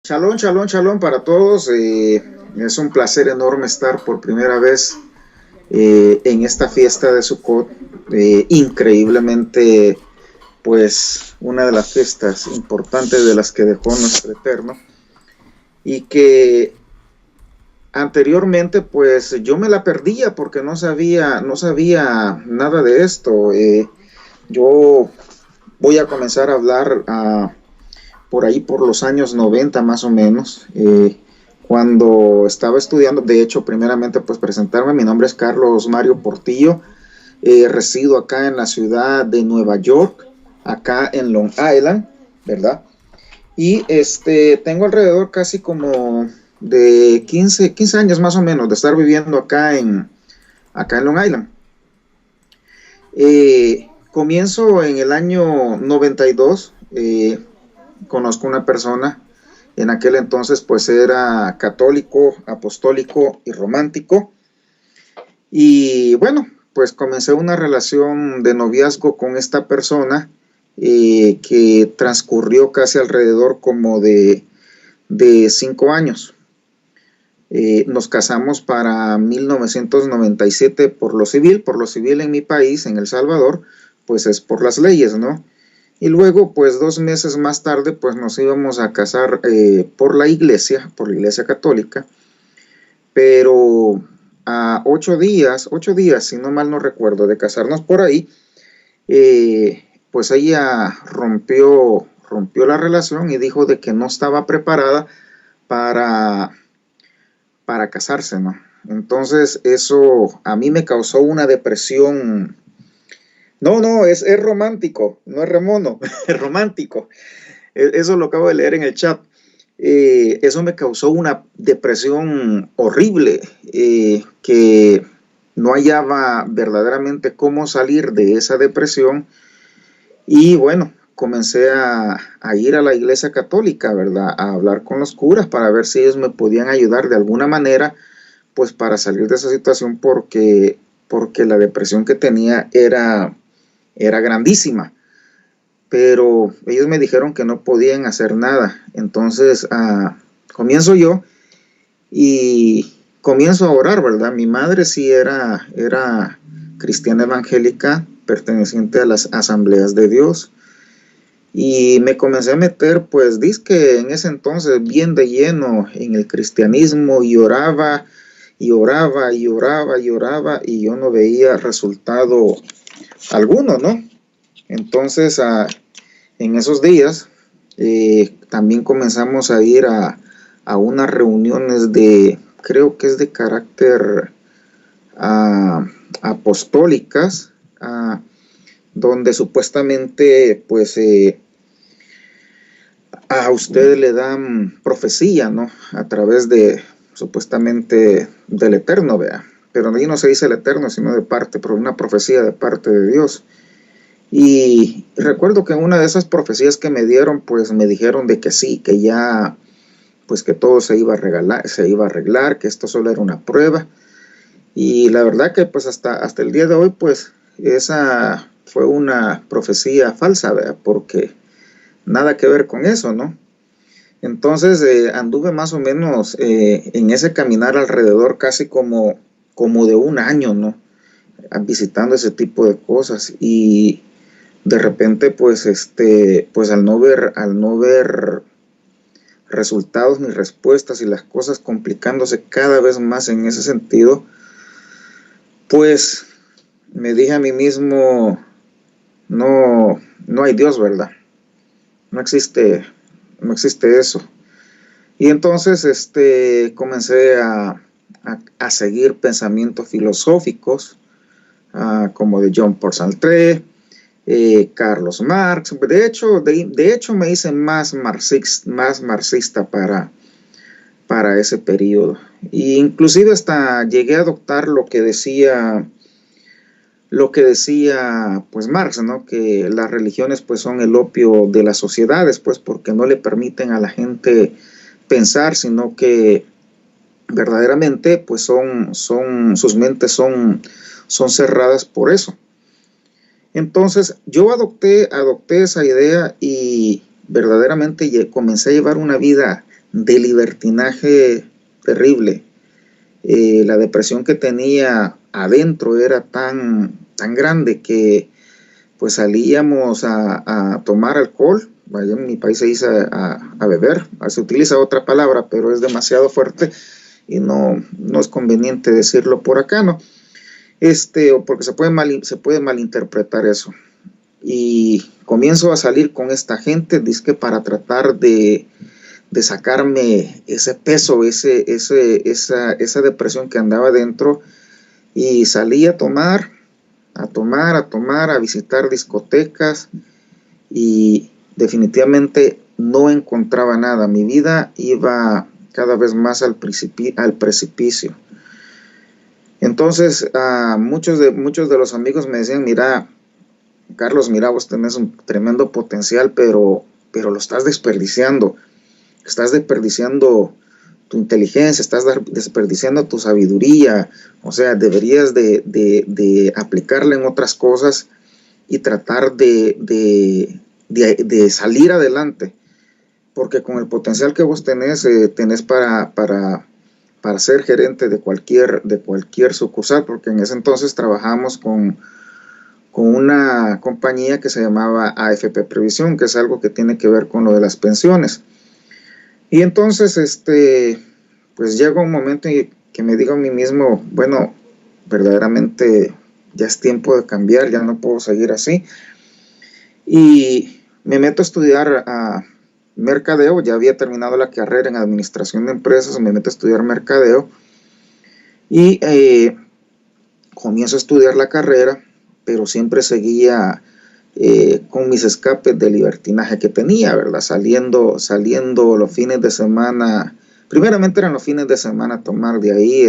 Shalom, shalom, shalom para todos. Es un placer enorme estar por primera vez en esta fiesta de Sukkot. Increíblemente, pues, una de las fiestas importantes de las que dejó nuestro Eterno. Y que anteriormente, pues, yo me la perdía porque no sabía nada de esto. Yo voy a comenzar a hablar por ahí por los años 90 más o menos, cuando estaba estudiando. De hecho, primeramente pues presentarme, mi nombre es Carlos Mario Portillo, resido acá en la ciudad de Nueva York, acá en Long Island, ¿verdad? Y tengo alrededor casi como de 15 años más o menos de estar viviendo acá en Long Island. Comienzo en el año 92. Conozco una persona, en aquel entonces pues era católico, apostólico y romántico, y bueno, pues comencé una relación de noviazgo con esta persona, que transcurrió casi alrededor como de 5 años. Nos casamos para 1997 por lo civil en mi país, en El Salvador, pues es por las leyes, ¿no? Y luego, pues 2 meses más tarde, pues nos íbamos a casar por la iglesia católica, pero a 8 días, si no mal no recuerdo, de casarnos por ahí, pues ella rompió la relación y dijo de que no estaba preparada para, para casarse, ¿no? Entonces eso a mí me causó una depresión. No, no, es romántico, no es remono, es romántico. Eso lo acabo de leer en el chat. Eso me causó una depresión horrible, que no hallaba verdaderamente cómo salir de esa depresión. Y bueno, comencé a ir a la iglesia católica, ¿verdad? A hablar con los curas para ver si ellos me podían ayudar de alguna manera, pues para salir de esa situación, porque la depresión que tenía era grandísima. Pero ellos me dijeron que no podían hacer nada. Entonces comienzo yo y comienzo a orar, ¿verdad? Mi madre sí era cristiana evangélica, perteneciente a las asambleas de Dios. Y me comencé a meter, pues, dizque en ese entonces bien de lleno en el cristianismo, y oraba, y oraba, y oraba, y oraba, y yo no veía resultado alguno, ¿no? Entonces, en esos días, también comenzamos a ir a unas reuniones creo que es de carácter apostólicas, donde supuestamente, pues, a ustedes le dan profecía, ¿no? A través supuestamente, del Eterno, vea. Pero ahí no se dice el Eterno, sino pero una profecía de parte de Dios. Y recuerdo que en una de esas profecías que me dieron, pues me dijeron de que sí, que ya, pues que todo se iba a arreglar, que esto solo era una prueba. Y la verdad que pues hasta el día de hoy, pues esa fue una profecía falsa, ¿verdad? Porque nada que ver con eso, ¿no? Entonces anduve más o menos en ese caminar alrededor casi como de un año, ¿no? Visitando ese tipo de cosas. Y de repente, pues, pues al no ver resultados ni respuestas, y las cosas complicándose cada vez más en ese sentido, pues me dije a mí mismo, no, no hay Dios, ¿verdad? No existe, no existe eso. Y entonces comencé a seguir pensamientos filosóficos, como de Jean Paul Sartre, Carlos Marx. De hecho me hice más marxista para ese periodo. E inclusive hasta llegué a adoptar lo que decía pues Marx, ¿no? Que las religiones pues son el opio de las sociedades, pues porque no le permiten a la gente pensar, sino que verdaderamente pues sus mentes son cerradas por eso. Entonces yo adopté esa idea y verdaderamente comencé a llevar una vida de libertinaje terrible. La depresión que tenía adentro era tan grande que pues salíamos a tomar alcohol. Allá en mi país se dice a beber, se utiliza otra palabra, pero es demasiado fuerte y no es conveniente decirlo por acá, ¿no? Porque se puede malinterpretar eso. Y comienzo a salir con esta gente, dizque para tratar de sacarme ese peso, esa depresión que andaba dentro, y salí a tomar, a visitar discotecas, y definitivamente no encontraba nada. Mi vida iba cada vez más al precipicio. Entonces, muchos de los amigos me decían: mira, Carlos, mira, vos tenés un tremendo potencial, pero lo estás desperdiciando. Estás desperdiciando tu inteligencia, estás desperdiciando tu sabiduría. O sea, deberías de aplicarla en otras cosas y tratar de salir adelante, porque con el potencial que vos tenés para ser gerente de cualquier sucursal, porque en ese entonces trabajamos con una compañía que se llamaba AFP Previsión, que es algo que tiene que ver con lo de las pensiones. Y entonces, pues llega un momento en que me digo a mí mismo: bueno, verdaderamente ya es tiempo de cambiar, ya no puedo seguir así. Y me meto a estudiar mercadeo. Ya había terminado la carrera en administración de empresas, me meto a estudiar mercadeo y comienzo a estudiar la carrera, pero siempre seguía con mis escapes de libertinaje que tenía, ¿verdad? Saliendo los fines de semana. Primeramente eran los fines de semana a tomar, de ahí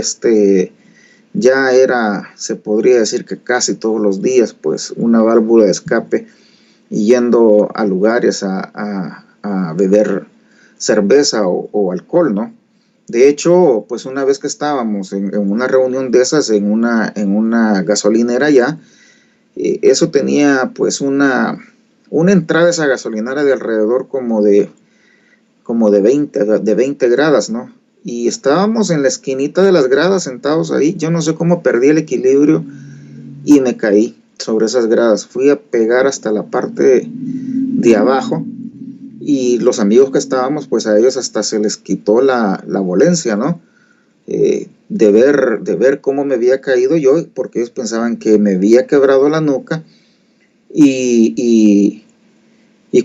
ya era, se podría decir que casi todos los días, pues una válvula de escape, y yendo a lugares a beber cerveza o alcohol, ¿no? De hecho, pues una vez que estábamos en una reunión de esas en una gasolinera ya, eso tenía pues una entrada a esa gasolinera de alrededor como de 20 gradas, ¿no? Y estábamos en la esquinita de las gradas sentados ahí. Yo no sé cómo perdí el equilibrio y me caí sobre esas gradas. Fui a pegar hasta la parte de abajo, y los amigos que estábamos, pues a ellos hasta se les quitó la dolencia, ¿no? De ver cómo me había caído yo, porque ellos pensaban que me había quebrado la nuca, y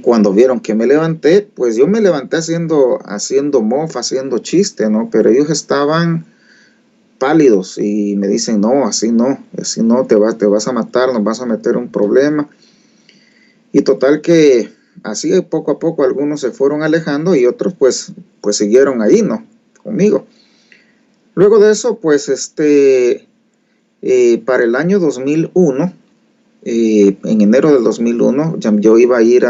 cuando vieron que me levanté, pues yo me levanté haciendo mofa, haciendo chiste, ¿no? Pero ellos estaban pálidos y me dicen: no, así no, te vas a matar, nos vas a meter un problema. Y total que así poco a poco algunos se fueron alejando y otros pues siguieron ahí, ¿no? Conmigo. Luego de eso, pues para el año 2001, en enero del 2001, yo iba a ir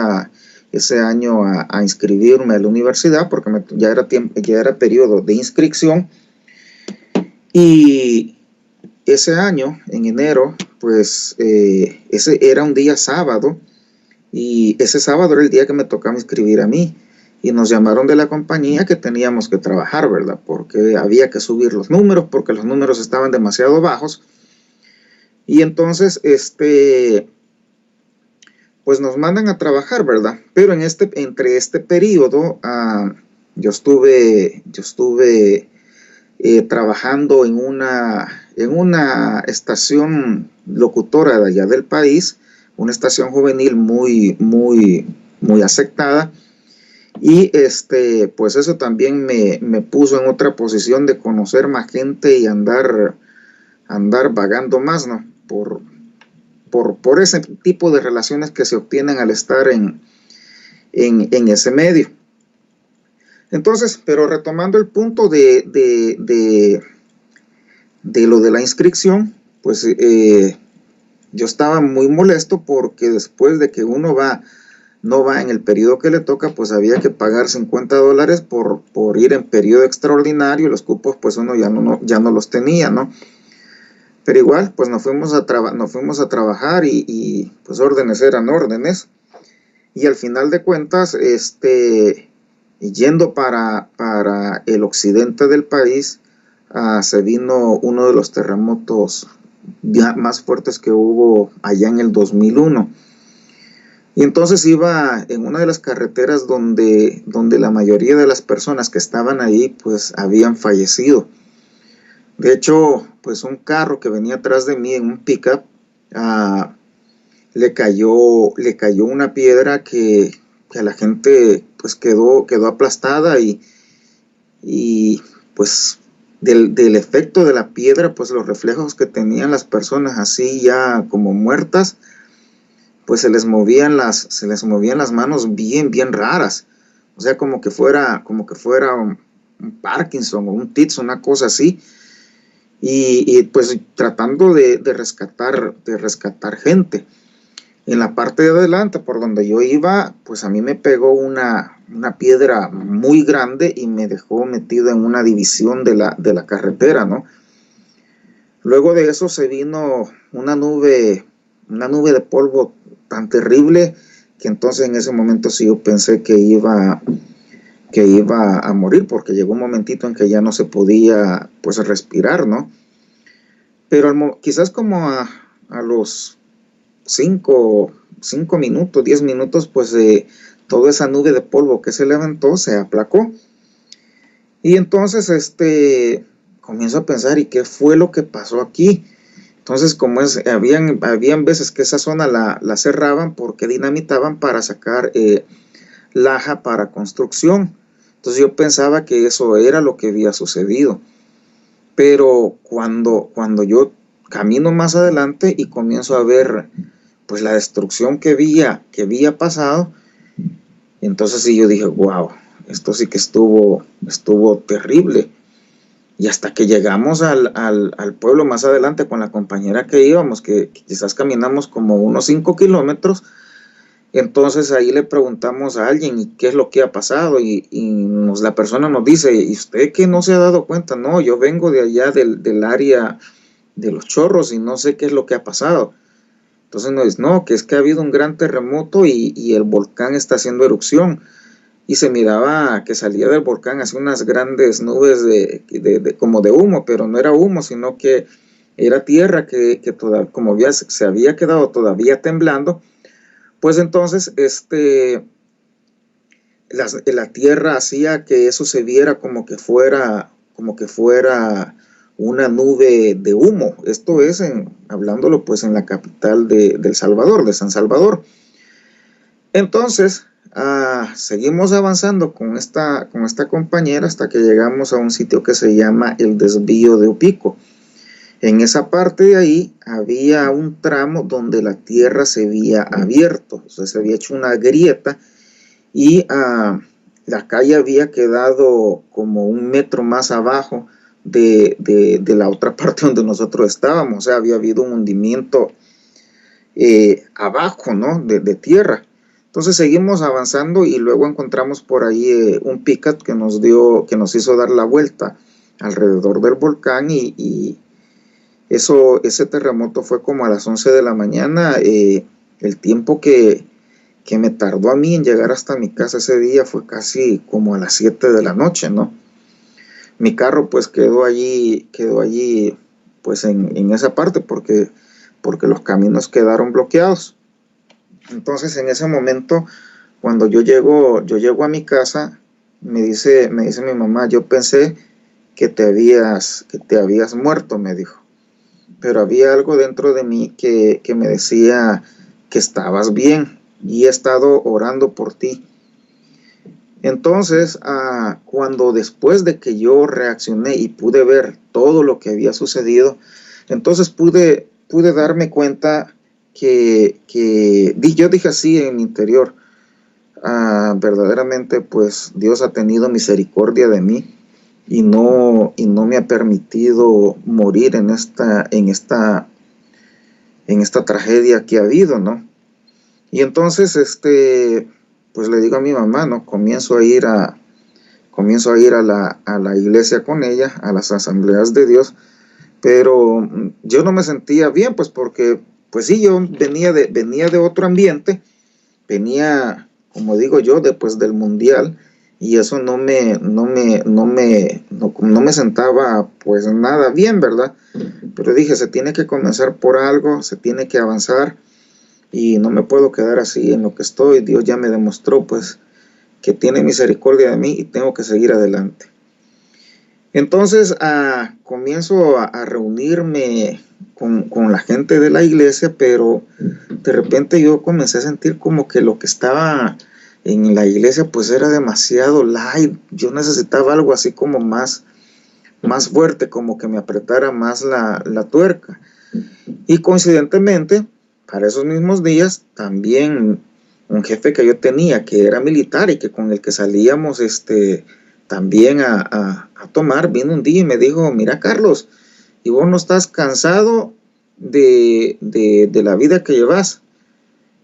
ese año a inscribirme a la universidad, porque ya era periodo de inscripción. Y ese año, en enero, pues ese era un día sábado, y ese sábado era el día que me tocaba inscribir a mí, y nos llamaron de la compañía que teníamos que trabajar, ¿verdad? Porque había que subir los números, porque los números estaban demasiado bajos. Y entonces, pues nos mandan a trabajar, ¿verdad? Pero entre este periodo, yo estuve trabajando en una estación locutora de allá del país, una estación juvenil muy aceptada, y pues eso también me puso en otra posición de conocer más gente y andar vagando más, ¿no? Por ese tipo de relaciones que se obtienen al estar en ese medio. Entonces, pero retomando el punto de lo de la inscripción, pues yo estaba muy molesto, porque después de que uno no va en el periodo que le toca, pues había que pagar $50 por ir en periodo extraordinario, y los cupos pues uno ya no los tenía, ¿no? Pero igual, pues nos fuimos a trabajar, y pues órdenes eran órdenes, y al final de cuentas, Y yendo para el occidente del país, se vino uno de los terremotos más fuertes que hubo allá en el 2001. Y entonces iba en una de las carreteras donde la mayoría de las personas que estaban ahí pues habían fallecido. De hecho, pues un carro que venía atrás de mí en un pickup, le cayó una piedra que a la gente pues quedó aplastada y pues del efecto de la piedra, pues los reflejos que tenían las personas así ya como muertas, pues se les movían las manos bien raras. O sea, como que fuera un Parkinson o un TITS, una cosa así. Y pues tratando de rescatar gente. En la parte de adelante, por donde yo iba, pues a mí me pegó una piedra muy grande y me dejó metido en una división de la carretera, ¿no? Luego de eso se vino una nube de polvo tan terrible que entonces en ese momento sí yo pensé que iba a morir, porque llegó un momentito en que ya no se podía pues respirar, ¿no? Pero quizás como a los 5 minutos, 10 minutos, pues toda esa nube de polvo que se levantó se aplacó. Y entonces comienzo a pensar, ¿y qué fue lo que pasó aquí? Entonces, como habían veces que esa zona la cerraban porque dinamitaban para sacar laja para construcción. Entonces yo pensaba que eso era lo que había sucedido. Pero cuando yo camino más adelante y comienzo a ver pues la destrucción que había pasado, entonces sí yo dije, wow, esto sí que estuvo terrible. Y hasta que llegamos al pueblo más adelante con la compañera que íbamos, que quizás caminamos como unos 5 kilómetros, entonces ahí le preguntamos a alguien, ¿y qué es lo que ha pasado? Y la persona nos dice, ¿y usted que no se ha dado cuenta? No, yo vengo de allá del área de los Chorros y no sé qué es lo que ha pasado. Entonces nos dice, no, que es que ha habido un gran terremoto y el volcán está haciendo erupción. Y se miraba que salía del volcán así unas grandes nubes como de humo, pero no era humo, sino que era tierra que como se había quedado todavía temblando. Pues entonces la tierra hacía que eso se viera como que fuera una nube de humo. Esto es hablándolo pues en la capital de El Salvador, de San Salvador. Entonces seguimos avanzando con esta compañera hasta que llegamos a un sitio que se llama el Desvío de Opico. En esa parte de ahí había un tramo donde la tierra se había abierto, o sea, se había hecho una grieta y la calle había quedado como 1 metro más abajo de la otra parte donde nosotros estábamos. O sea, había habido un hundimiento abajo, ¿no? de tierra. Entonces seguimos avanzando y luego encontramos por ahí un pickup que nos hizo dar la vuelta alrededor del volcán y ese terremoto fue como a las 11 de la mañana. El tiempo que me tardó a mí en llegar hasta mi casa ese día fue casi como a las 7 de la noche, ¿no? Mi carro pues quedó allí pues en esa parte porque los caminos quedaron bloqueados. Entonces en ese momento, cuando yo llego a mi casa, me dice mi mamá, yo pensé que te habías muerto, me dijo. Pero había algo dentro de mí que me decía que estabas bien y he estado orando por ti. Entonces, cuando después de que yo reaccioné y pude ver todo lo que había sucedido, entonces pude darme cuenta que yo dije así en mi interior, verdaderamente pues Dios ha tenido misericordia de mí y no me ha permitido morir en esta tragedia que ha habido, ¿no? Y entonces pues le digo a mi mamá, ¿no? Comienzo a ir a la iglesia con ella, a las asambleas de Dios, pero yo no me sentía bien, pues porque, pues sí, yo venía de otro ambiente, venía, como digo yo, después del mundial, y eso no me sentaba pues nada bien, ¿verdad? Pero dije, se tiene que comenzar por algo, se tiene que avanzar y no me puedo quedar así en lo que estoy. Dios ya me demostró pues que tiene misericordia de mí y tengo que seguir adelante. Entonces comienzo a reunirme con la gente de la iglesia, pero de repente yo comencé a sentir como que lo que estaba en la iglesia pues era demasiado light. Yo necesitaba algo así como más fuerte, como que me apretara más la tuerca. Y coincidentemente, para esos mismos días, también un jefe que yo tenía, que era militar y que con el que salíamos también a tomar, vino un día y me dijo, mira Carlos, ¿y vos no estás cansado de la vida que llevas?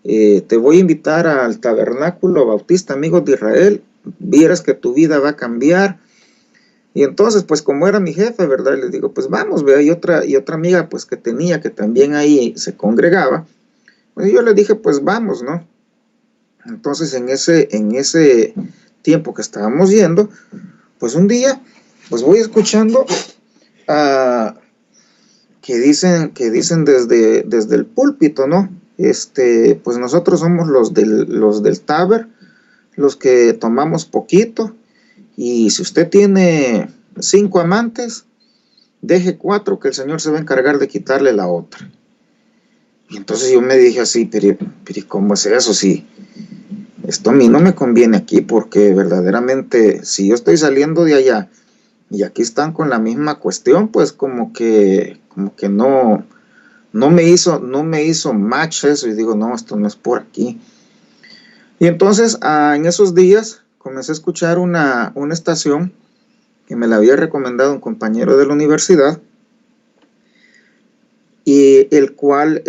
Te voy a invitar al Tabernáculo Bautista Amigos de Israel, vieras que tu vida va a cambiar. Y entonces, pues como era mi jefe, ¿verdad? Les digo, pues vamos, vea, y otra amiga, pues que tenía, que también ahí se congregaba, pues yo le dije, pues vamos, ¿no? Entonces, en ese tiempo que estábamos yendo, pues un día, pues voy escuchando que dicen desde el púlpito, ¿no? Pues nosotros somos los del Taber, los que tomamos poquito, y si usted tiene 5 amantes, deje 4 que el Señor se va a encargar de quitarle la otra. Y entonces yo me dije así, pero ¿cómo es eso? Si esto a mí no me conviene aquí, porque verdaderamente si yo estoy saliendo de allá y aquí están con la misma cuestión, pues como que no me hizo match eso, y digo, no, esto no es por aquí. Y entonces en esos días comencé a escuchar una estación que me la había recomendado un compañero de la universidad, y el cual,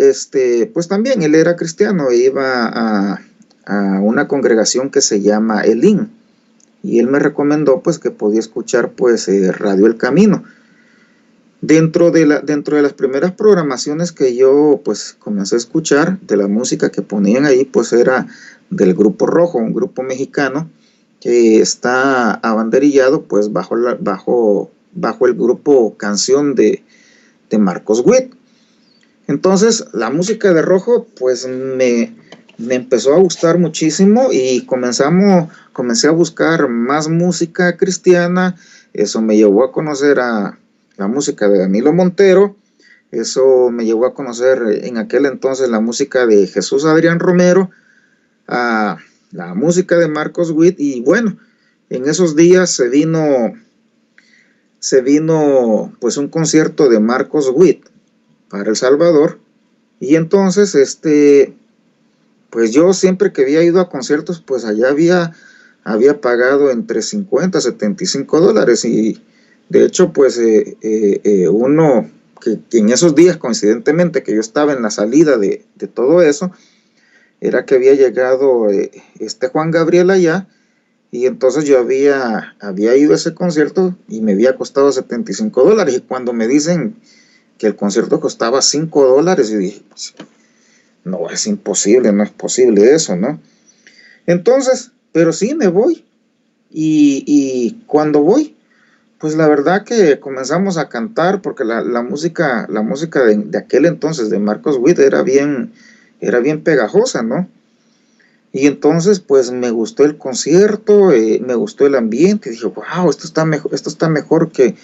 pues también él era cristiano e iba a una congregación que se llama Elim, y él me recomendó pues que podía escuchar pues Radio El Camino. Dentro de las primeras programaciones que yo pues comencé a escuchar de la música que ponían ahí, pues era del Grupo Rojo, un grupo mexicano que está abanderillado pues bajo el grupo Canción de Marcos Witt. Entonces la música de Rojo pues me empezó a gustar muchísimo, y comencé a buscar más música cristiana. Eso me llevó a conocer a la música de Danilo Montero, eso me llevó a conocer en aquel entonces la música de Jesús Adrián Romero, a la música de Marcos Witt, y bueno, en esos días se vino pues un concierto de Marcos Witt para El Salvador, y entonces pues yo siempre que había ido a conciertos, pues allá había pagado entre 50 a 75 dólares, y de hecho pues uno que en esos días, coincidentemente que yo estaba en la salida de todo eso, era que había llegado Juan Gabriel allá, y entonces yo había ido a ese concierto y me había costado 75 dólares, y cuando me dicen que el concierto costaba 5 dólares, y dije, pues, no, es imposible, no es posible eso, ¿no? Entonces, pero sí me voy, y cuando voy, pues la verdad que comenzamos a cantar, porque la música de aquel entonces de Marcos Witt era bien pegajosa, ¿no? Y entonces pues me gustó el concierto, me gustó el ambiente, y dije, wow, esto está mejor que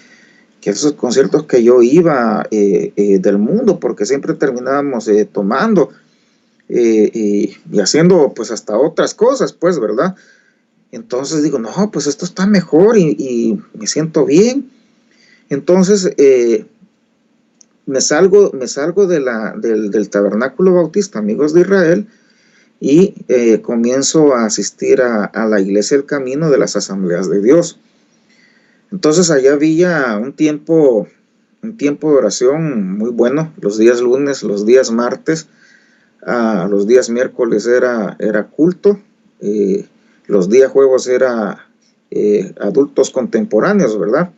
esos conciertos que yo iba del mundo, porque siempre terminábamos tomando y haciendo pues hasta otras cosas, pues, ¿verdad? Entonces digo, no, pues esto está mejor, y me siento bien. Entonces me salgo del Tabernáculo Bautista Amigos de Israel, y comienzo a asistir a la Iglesia del Camino de las Asambleas de Dios. Entonces allá había un tiempo de oración muy bueno, los días lunes, los días martes, los días miércoles era culto, los días jueves era adultos contemporáneos, ¿verdad?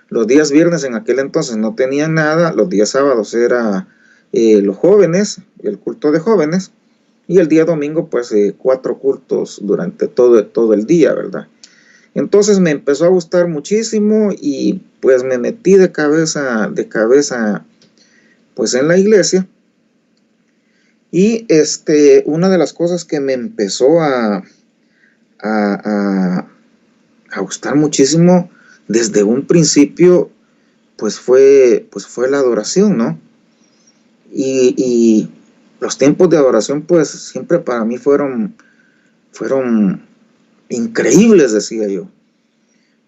Los días viernes en aquel entonces no tenían nada, los días sábados era los jóvenes, el culto de jóvenes, y el día domingo pues 4 cultos durante todo el día, ¿verdad? Entonces me empezó a gustar muchísimo y pues me metí de cabeza, pues en la iglesia. Y una de las cosas que me empezó a, a gustar muchísimo desde un principio, pues fue la adoración, ¿no? Y los tiempos de adoración, pues siempre para mí fueron increíbles, decía yo.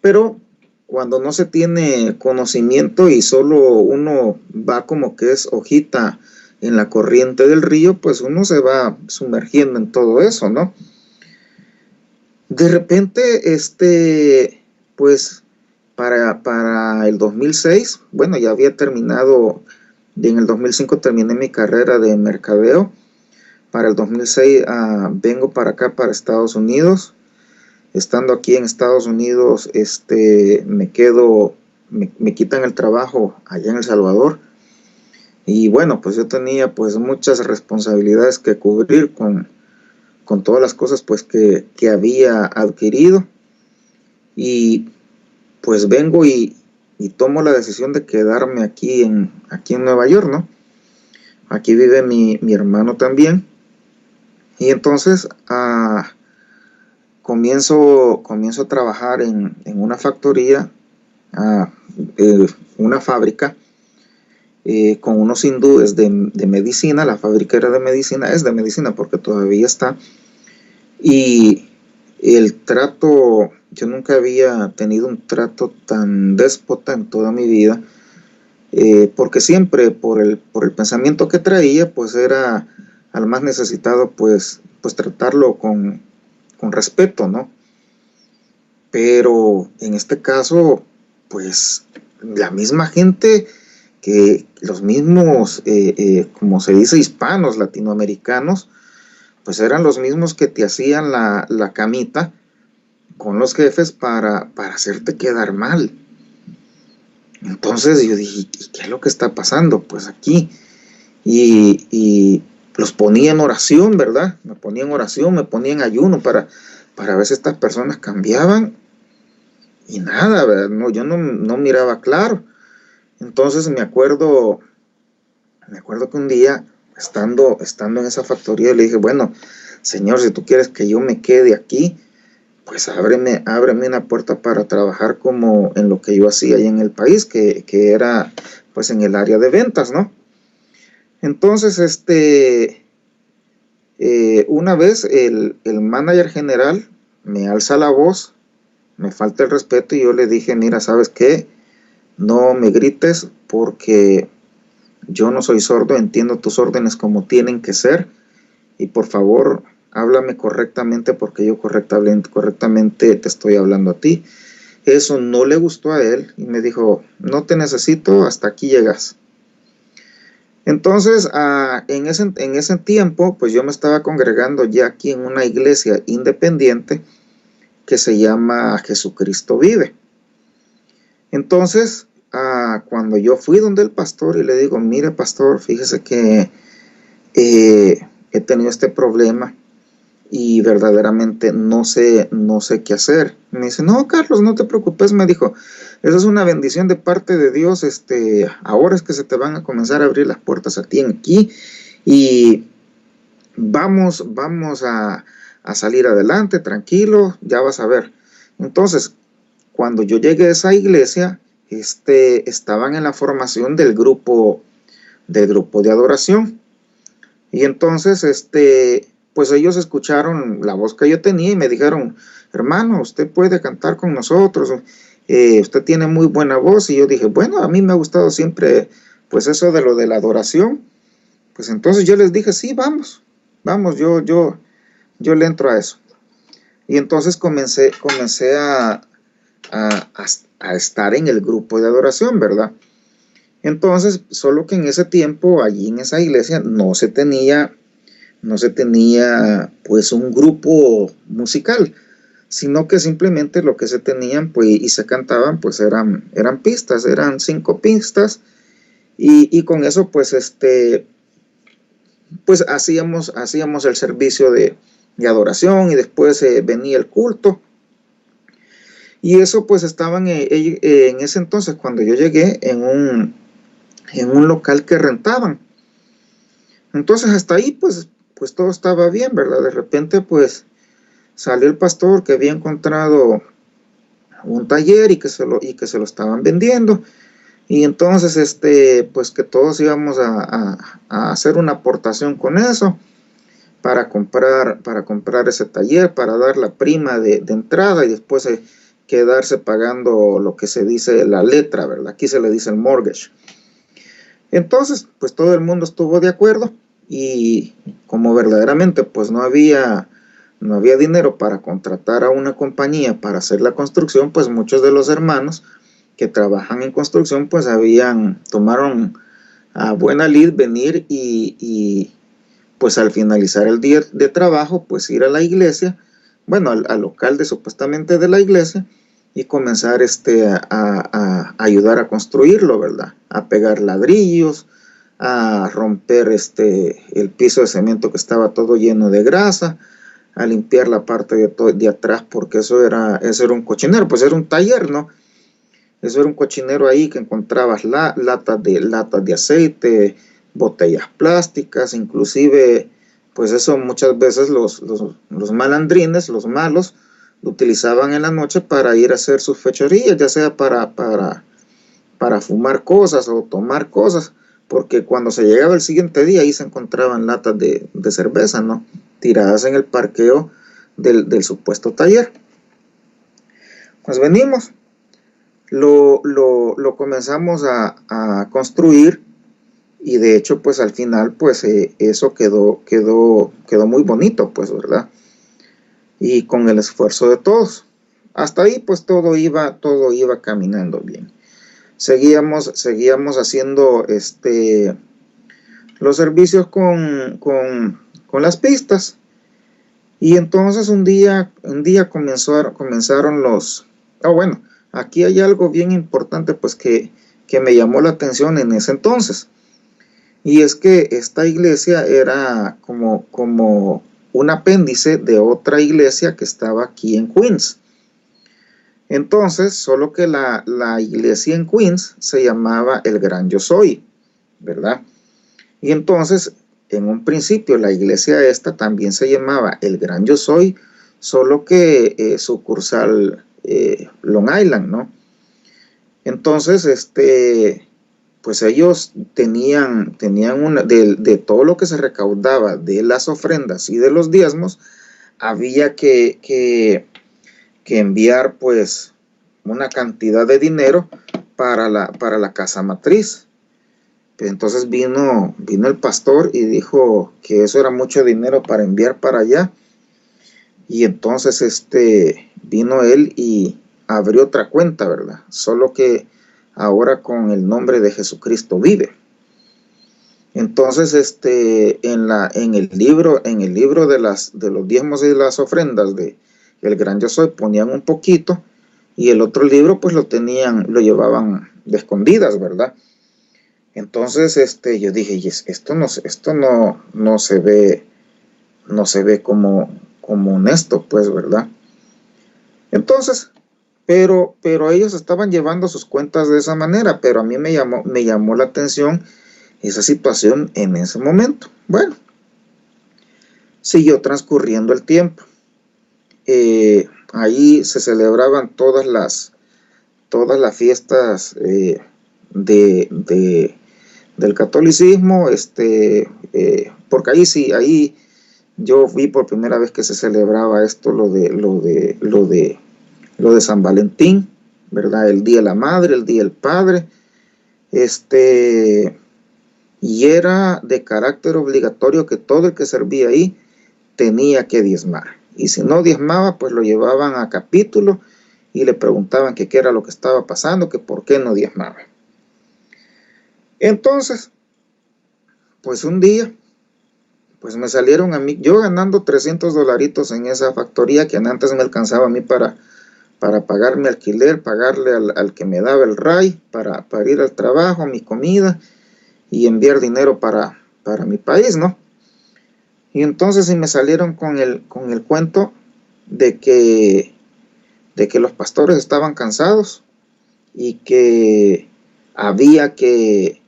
Pero cuando no se tiene conocimiento y solo uno va como que es hojita en la corriente del río, pues uno se va sumergiendo en todo eso, ¿no? De repente, pues para el 2006, bueno, ya había terminado, y en el 2005 terminé mi carrera de mercadeo. Para el 2006 vengo para acá, para Estados Unidos. Estando aquí en Estados Unidos, me quitan el trabajo allá en El Salvador. Y bueno, pues yo tenía pues muchas responsabilidades que cubrir con todas las cosas pues que había adquirido. Y pues vengo y tomo la decisión de quedarme aquí en Nueva York, ¿no? Aquí vive mi hermano también. Y entonces comienzo a trabajar en una factoría, una fábrica, con unos hindúes de medicina. La fábrica era de medicina, es de medicina porque todavía está. Y el trato, yo nunca había tenido un trato tan déspota en toda mi vida, porque siempre por el pensamiento que traía, pues era al más necesitado, pues tratarlo con respeto, ¿no? Pero en este caso, pues la misma gente, que los mismos, como se dice, hispanos, latinoamericanos, pues eran los mismos que te hacían la camita con los jefes para hacerte quedar mal. Entonces yo dije, ¿y qué es lo que está pasando? Pues aquí. Y los ponía en oración, ¿verdad? Me ponía en oración, me ponía en ayuno para ver si estas personas cambiaban. Y nada, ¿verdad? No, yo no miraba claro. Entonces me acuerdo que un día, estando en esa factoría, le dije, bueno, Señor, si tú quieres que yo me quede aquí, pues ábreme una puerta para trabajar como en lo que yo hacía ahí en el país, que era pues en el área de ventas, ¿no? Entonces, una vez el manager general me alza la voz, me falta el respeto, y yo le dije, mira, ¿sabes qué? No me grites porque yo no soy sordo, entiendo tus órdenes como tienen que ser, y por favor, háblame correctamente porque yo correctamente te estoy hablando a ti. Eso no le gustó a él y me dijo, no te necesito, hasta aquí llegas. Entonces, en ese tiempo, pues yo me estaba congregando ya aquí en una iglesia independiente que se llama Jesucristo Vive. Entonces, cuando yo fui donde el pastor y le digo, mire pastor, fíjese que he tenido este problema y verdaderamente no sé qué hacer. Me dice, no, Carlos, no te preocupes, me dijo, eso es una bendición de parte de Dios, ahora es que se te van a comenzar a abrir las puertas a ti aquí y vamos a salir adelante, tranquilo, ya vas a ver. Entonces, cuando yo llegué a esa iglesia, estaban en la formación del grupo de adoración. Y entonces, pues ellos escucharon la voz que yo tenía y me dijeron, hermano, usted puede cantar con nosotros, usted tiene muy buena voz. Y yo dije, bueno, a mí me ha gustado siempre, pues eso de lo de la adoración. Pues entonces yo les dije, sí, vamos, yo le entro a eso. Y entonces comencé a estar en el grupo de adoración, ¿verdad? Entonces, solo que en ese tiempo, allí en esa iglesia, no se tenía pues un grupo musical, sino que simplemente lo que se tenían pues y se cantaban pues eran pistas, eran 5 pistas, y con eso pues pues hacíamos el servicio de adoración, y después venía el culto. Y eso pues estaban en ese entonces, cuando yo llegué, en un local que rentaban. Entonces hasta ahí pues todo estaba bien, ¿verdad? De repente pues salió el pastor que había encontrado un taller y que se lo estaban vendiendo. Y entonces, pues que todos íbamos a hacer una aportación con eso para comprar ese taller, para dar la prima de entrada y después quedarse pagando lo que se dice la letra, ¿verdad? Aquí se le dice el mortgage. Entonces, pues todo el mundo estuvo de acuerdo y como verdaderamente pues no había dinero para contratar a una compañía para hacer la construcción, pues muchos de los hermanos que trabajan en construcción pues tomaron a buena lid venir y pues al finalizar el día de trabajo pues ir a la iglesia, bueno, al local supuestamente de la iglesia y comenzar a ayudar a construirlo, ¿verdad? A pegar ladrillos, a romper el piso de cemento que estaba todo lleno de grasa, a limpiar la parte de atrás porque eso era un cochinero, pues era un taller, ¿no? Eso era un cochinero ahí que encontrabas latas de aceite, botellas plásticas, inclusive, pues eso muchas veces los malandrines, los malos, lo utilizaban en la noche para ir a hacer sus fechorías, ya sea para fumar cosas o tomar cosas, porque cuando se llegaba el siguiente día ahí se encontraban latas de cerveza, ¿no? Tiradas en el parqueo del supuesto taller. Pues venimos, lo comenzamos a construir y de hecho pues al final pues eso quedó muy bonito, pues, ¿verdad? Y con el esfuerzo de todos. Hasta ahí pues todo iba caminando bien. Seguíamos haciendo los servicios con las pistas. Y entonces un día comenzaron bueno, aquí hay algo bien importante pues que me llamó la atención en ese entonces. Y es que esta iglesia era como un apéndice de otra iglesia que estaba aquí en Queens. Entonces, solo que la iglesia en Queens se llamaba el Gran Yo Soy, ¿verdad? Y entonces, en un principio, la iglesia esta también se llamaba el Gran Yo Soy, solo que sucursal Long Island, ¿no? Entonces, pues ellos tenían de todo lo que se recaudaba de las ofrendas y de los diezmos, había que enviar pues una cantidad de dinero para la casa matriz. Entonces vino el pastor y dijo que eso era mucho dinero para enviar para allá. Y entonces vino él y abrió otra cuenta, ¿verdad? Solo que ahora con el nombre de Jesucristo vive. Entonces en el libro de los diezmos y de las ofrendas de El Gran Yo Soy ponían un poquito y el otro libro pues lo llevaban de escondidas, ¿verdad? Entonces yo dije, esto no se ve como honesto, pues, ¿verdad? Entonces, pero ellos estaban llevando sus cuentas de esa manera, pero a mí me llamó la atención esa situación en ese momento. Bueno, siguió transcurriendo el tiempo. Ahí se celebraban todas las fiestas del catolicismo, porque ahí yo vi por primera vez que se celebraba esto, lo de San Valentín, ¿verdad? El Día de la Madre, el Día del Padre, y era de carácter obligatorio que todo el que servía ahí tenía que diezmar. Y si no diezmaba, pues lo llevaban a capítulo y le preguntaban que qué era lo que estaba pasando, que por qué no diezmaba. Entonces, pues un día, pues me salieron a mí, yo ganando $300 en esa factoría que antes me alcanzaba a mí para pagar mi alquiler, pagarle al que me daba el RAI, para ir al trabajo, mi comida y enviar dinero para mi país, ¿no? Y entonces sí me salieron con el cuento de que de que los pastores estaban cansados y que había que,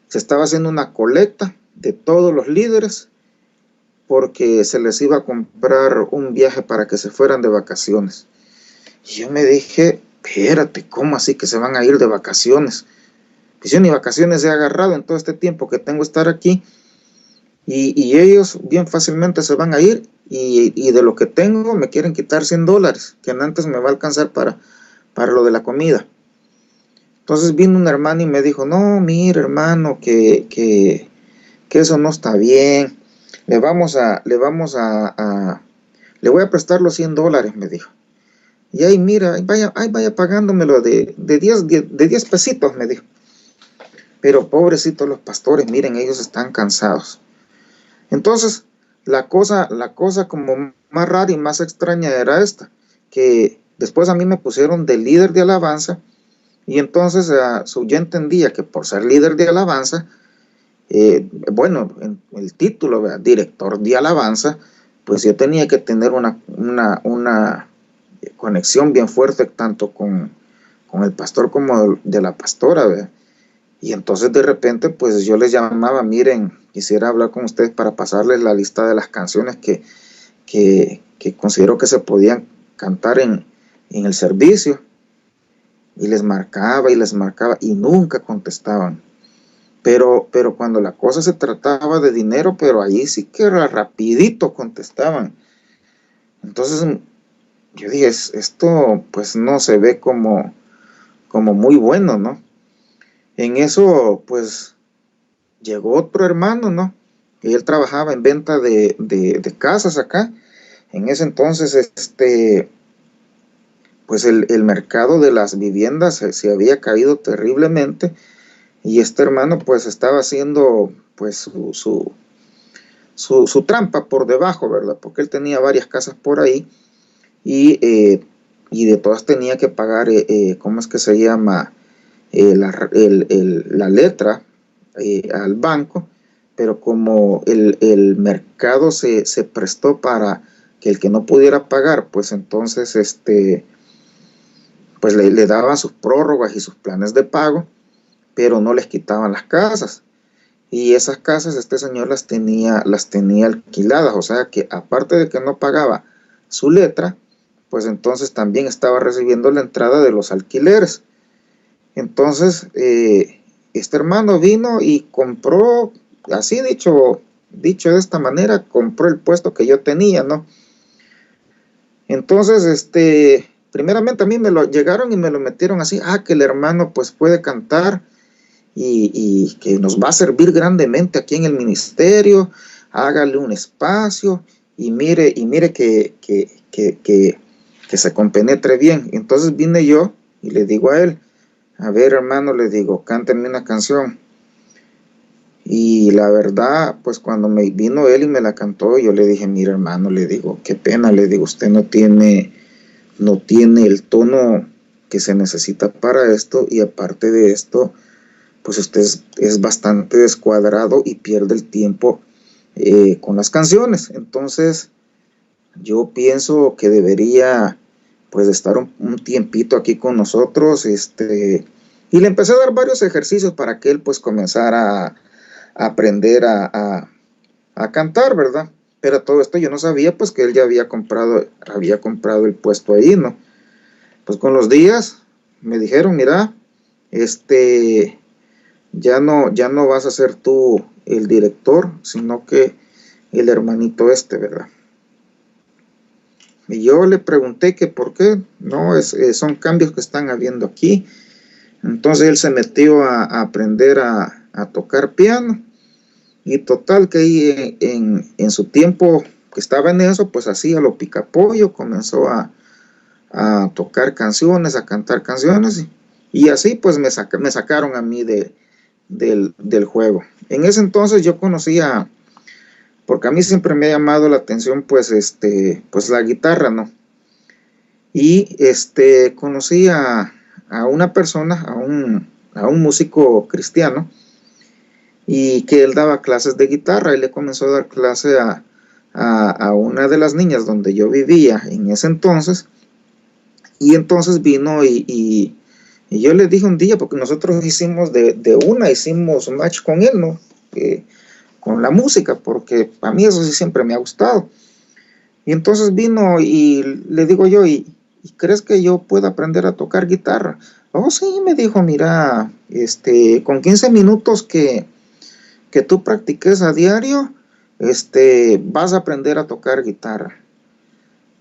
se estaba haciendo una colecta de todos los líderes porque se les iba a comprar un viaje para que se fueran de vacaciones. Y yo me dije, espérate, ¿cómo así que se van a ir de vacaciones? Pues yo ni vacaciones he agarrado en todo este tiempo que tengo que estar aquí, y ellos bien fácilmente se van a ir, y de lo que tengo me quieren quitar $100, que antes me va a alcanzar para lo de la comida. Entonces vino un hermano y me dijo, no, mire hermano, que eso no está bien, le voy a prestar los $100, me dijo. Y ahí mira, ahí vaya pagándomelo de 10 pesitos, me dijo. Pero pobrecitos los pastores, miren, ellos están cansados. Entonces, la cosa como más rara y más extraña era esta, que después a mí me pusieron de líder de alabanza, y entonces yo entendía que por ser líder de alabanza, bueno, en el título, ¿verdad?, director de alabanza, pues yo tenía que tener una conexión bien fuerte tanto con el pastor como de la pastora, ¿verdad? Y entonces de repente pues yo les llamaba, miren, quisiera hablar con ustedes para pasarles la lista de las canciones que considero que se podían cantar en el servicio, y les marcaba y nunca contestaban. Pero cuando la cosa se trataba de dinero, pero ahí sí que era rapidito contestaban. Entonces yo dije, esto pues no se ve como muy bueno, ¿no? En eso pues llegó otro hermano, ¿no? Y él trabajaba en venta de casas acá. En ese entonces pues el mercado de las viviendas se había caído terriblemente, y este hermano pues estaba haciendo pues su trampa por debajo, ¿verdad? Porque él tenía varias casas por ahí, y de todas tenía que pagar, ¿cómo es que se llama? La letra al banco, pero como el mercado se prestó para que el que no pudiera pagar, pues entonces pues le daban sus prórrogas y sus planes de pago, pero no les quitaban las casas. Y esas casas este señor las tenía alquiladas, o sea que aparte de que no pagaba su letra, pues entonces también estaba recibiendo la entrada de los alquileres. Entonces este hermano vino y compró, así dicho de esta manera, compró el puesto que yo tenía, ¿no? Entonces primeramente a mí me lo llegaron y me lo metieron así, que el hermano pues puede cantar y que nos va a servir grandemente aquí en el ministerio, hágale un espacio y mire que se compenetre bien. Entonces vine yo y le digo a él, a ver hermano, le digo, cánteme una canción. Y la verdad, pues cuando me vino él y me la cantó, yo le dije, mira hermano, le digo, qué pena, le digo, usted no tiene el tono que se necesita para esto, y aparte de esto, pues usted es bastante descuadrado y pierde el tiempo con las canciones. Entonces yo pienso que debería pues estar un tiempito aquí con nosotros, y le empecé a dar varios ejercicios para que él pues comenzara a aprender a cantar, ¿verdad? Pero todo esto yo no sabía pues que él ya había comprado el puesto ahí, ¿no? Pues con los días me dijeron, mira, ya no vas a ser tú el director, sino que el hermanito ¿verdad? Y yo le pregunté que por qué, no, son cambios que están habiendo aquí. Entonces él se metió a aprender a tocar piano, y total que ahí en su tiempo que estaba en eso, pues hacía lo picapollo, comenzó a tocar canciones, a cantar canciones, y así pues me sacaron a mí del juego. En ese entonces yo conocía, porque a mí siempre me ha llamado la atención pues la guitarra, ¿no? Y conocí a una persona, a un músico cristiano, y que él daba clases de guitarra, y le comenzó a dar clase a una de las niñas donde yo vivía en ese entonces, Y entonces vino y yo le dije un día, porque nosotros hicimos hicimos un match con él, ¿no? Con la música, porque a mí eso sí siempre me ha gustado. Y entonces vino y le digo yo, ¿y crees que yo pueda aprender a tocar guitarra? Oh, sí, me dijo, mira, con 15 minutos que tú practiques a diario, vas a aprender a tocar guitarra.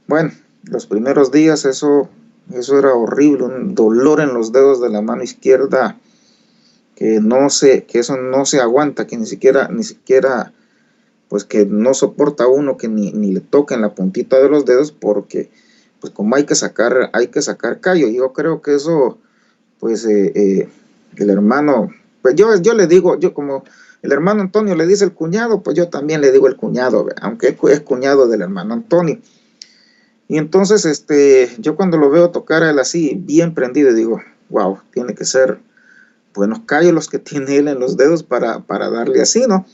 Bueno, los primeros días eso era horrible, un dolor en los dedos de la mano izquierda que eso no se aguanta, que ni siquiera, pues que no soporta uno que ni le toquen la puntita de los dedos porque, pues como hay que sacar callo. Yo creo que eso, pues el hermano, pues yo le digo, yo como el hermano Antonio le dice el cuñado, pues yo también le digo el cuñado, aunque es cuñado del hermano Antonio. Y entonces, yo cuando lo veo tocar a él así, bien prendido, digo, wow, tiene que ser buenos callos los que tiene él en los dedos para darle así, ¿no?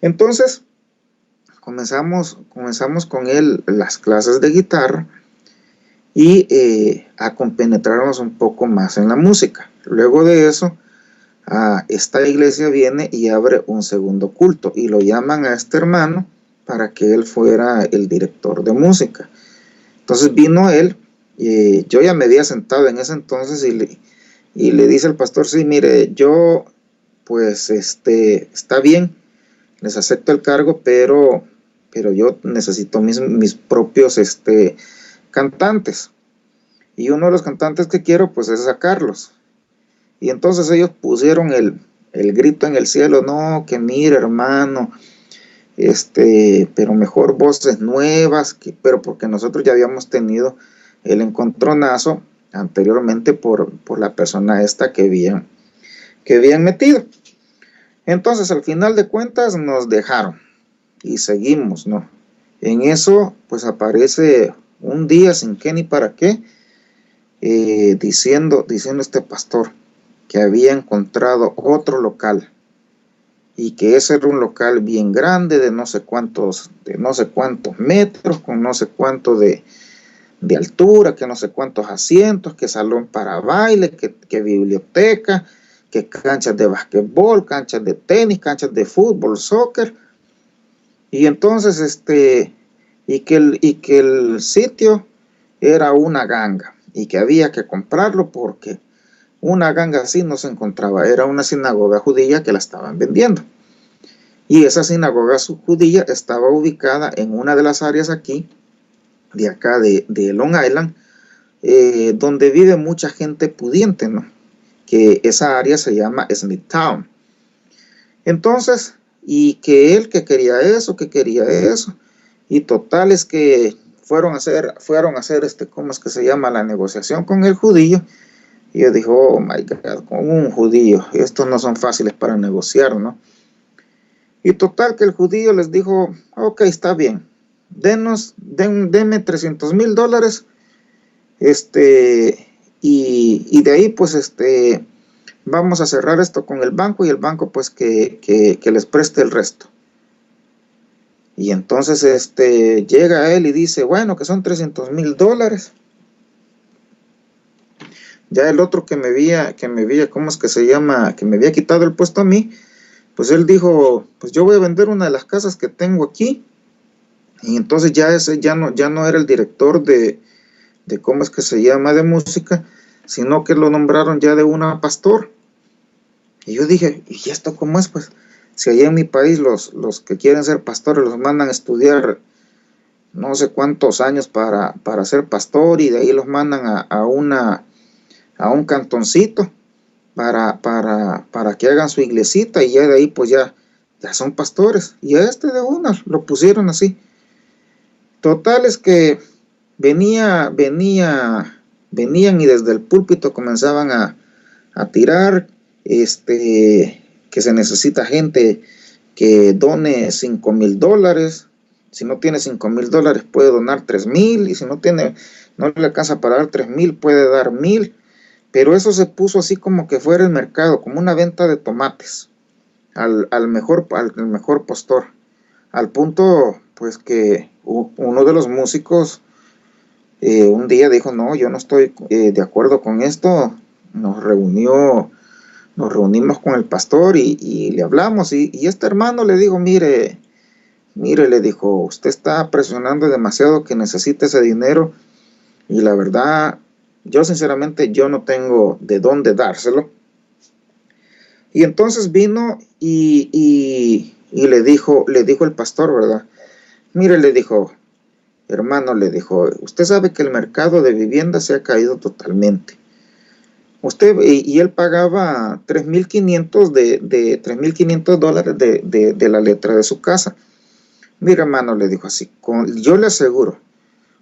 Entonces, comenzamos con él las clases de guitarra y a compenetrarnos un poco más en la música. Luego de eso, esta iglesia viene y abre un segundo culto y lo llaman a este hermano para que él fuera el director de música. Entonces vino él, yo ya me había sentado en ese entonces y le dice al pastor, sí, mire, yo pues está bien, les acepto el cargo, pero yo necesito mis propios cantantes. Y uno de los cantantes que quiero pues es a Carlos. Y entonces ellos pusieron el grito en el cielo, no, que mire hermano, pero mejor voces nuevas, pero porque nosotros ya habíamos tenido el encontronazo anteriormente por la persona esta que habían metido. Entonces al final de cuentas nos dejaron y seguimos, ¿no? En eso pues aparece un día sin qué ni para qué, diciendo este pastor que había encontrado otro local y que ese era un local bien grande de no sé cuántos metros, con no sé cuánto de altura, que no sé cuántos asientos, que salón para baile, que biblioteca, que canchas de basquetbol, canchas de tenis, canchas de fútbol, soccer. Y entonces y que el sitio era una ganga y que había que comprarlo porque una ganga así no se encontraba, era una sinagoga judía que la estaban vendiendo. Y esa sinagoga judía estaba ubicada en una de las áreas aquí, de acá de Long Island, donde vive mucha gente pudiente, ¿no? Que esa área se llama Smithtown. Entonces, y que él que quería eso, y total es que fueron a hacer ¿cómo es que se llama? La negociación con el judío. Y yo dije, oh my God, con un judío, estos no son fáciles para negociar, ¿no? Y total que el judío les dijo, ok, está bien, denme $300,000, y de ahí pues vamos a cerrar esto con el banco y el banco pues que les preste el resto. Y entonces llega él y dice, bueno, que son $300,000. Ya el otro que me había, ¿cómo es que se llama? Que me había quitado el puesto a mí, pues él dijo, pues yo voy a vender una de las casas que tengo aquí. Y entonces ya ese ya no era el director de cómo es que se llama de música, sino que lo nombraron ya de una pastor. Y yo dije, ¿y esto cómo es? Pues si allá en mi país los que quieren ser pastores los mandan a estudiar no sé cuántos años para ser pastor y de ahí los mandan a un cantoncito para que hagan su iglesita y ya de ahí pues ya son pastores. Y a de una lo pusieron así. Total es que venían y desde el púlpito comenzaban a tirar, que se necesita gente que done $5,000. Si no tiene $5,000 puede donar 3,000, y si no le alcanza para dar 3,000 puede dar 1,000. Pero eso se puso así como que fuera el mercado, como una venta de tomates al mejor postor, al punto pues que uno de los músicos Un día dijo, no, yo no estoy de acuerdo con esto. Nos reunimos con el pastor y le hablamos, y este hermano le dijo, mire, le dijo, usted está presionando demasiado que necesita ese dinero, y la verdad, yo sinceramente, yo no tengo de dónde dárselo. Y entonces vino y le dijo el pastor, ¿verdad? Mire, le dijo, hermano, le dijo, usted sabe que el mercado de vivienda se ha caído totalmente. Usted, y él pagaba 3.500 de $3.500 de la letra de su casa. Mira, hermano, le dijo así, yo le aseguro,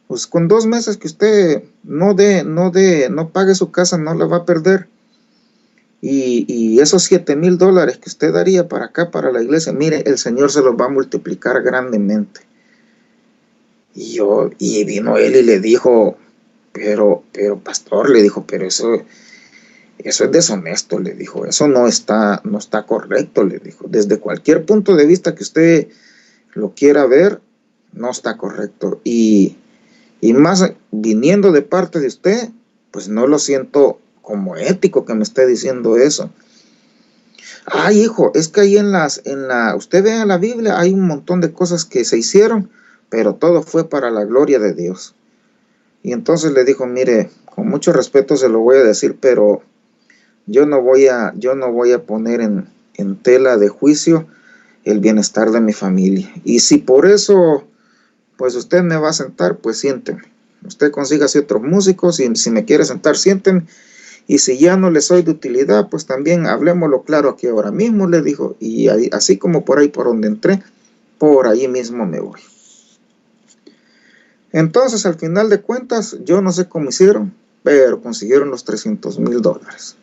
pues con 2 meses que usted no pague su casa, no la va a perder. Y esos $7.000 que usted daría para acá, para la iglesia, mire, el Señor se los va a multiplicar grandemente. Y vino él y le dijo, pero pastor, le dijo, pero eso es deshonesto, le dijo, eso no está correcto, le dijo, desde cualquier punto de vista que usted lo quiera ver, no está correcto, y más viniendo de parte de usted, pues no lo siento como ético que me esté diciendo eso. Ay, hijo, es que ahí usted ve en la Biblia, hay un montón de cosas que se hicieron, pero todo fue para la gloria de Dios. Y entonces le dijo, mire, con mucho respeto se lo voy a decir, pero yo no voy a poner en tela de juicio el bienestar de mi familia. Y si por eso, pues usted me va a sentar, pues siénteme. Usted consígase otros músicos, y si me quiere sentar, siénteme. Y si ya no le soy de utilidad, pues también hablemoslo claro aquí ahora mismo, le dijo. Y así como por ahí por donde entré, por ahí mismo me voy. Entonces, al final de cuentas, yo no sé cómo hicieron, pero consiguieron los $300,000.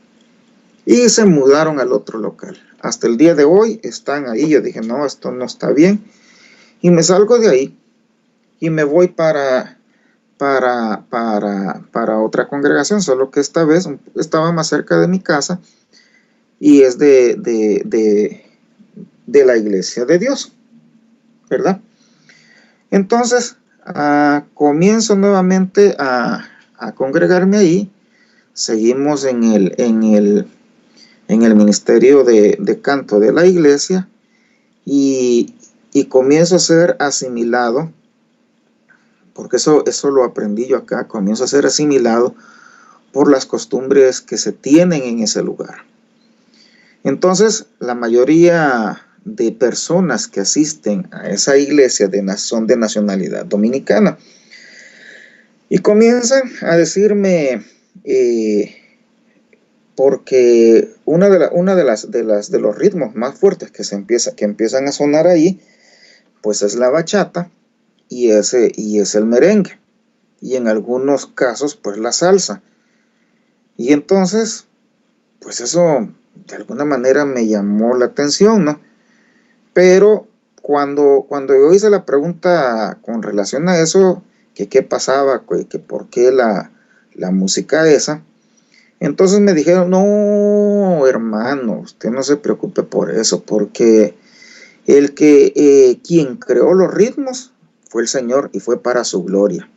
Y se mudaron al otro local. Hasta el día de hoy están ahí. Yo dije, no, esto no está bien. Y me salgo de ahí y me voy para otra congregación, solo que esta vez estaba más cerca de mi casa y es de la iglesia de Dios, ¿verdad? Entonces, comienzo nuevamente a congregarme ahí. Seguimos en el ministerio de canto de la iglesia, y comienzo a ser asimilado, porque eso lo aprendí yo acá, comienzo a ser asimilado por las costumbres que se tienen en ese lugar. Entonces, la mayoría de personas que asisten a esa iglesia son de nacionalidad dominicana, y comienzan a decirme, porque de los ritmos más fuertes que empiezan a sonar ahí, pues es la bachata, y es el merengue, y en algunos casos pues la salsa. Y entonces, pues eso de alguna manera me llamó la atención, ¿no? Pero cuando yo hice la pregunta con relación a eso, que qué pasaba, que por qué la música esa, entonces me dijeron, no, hermano, usted no se preocupe por eso, porque quien creó los ritmos fue el Señor, y fue para su gloria.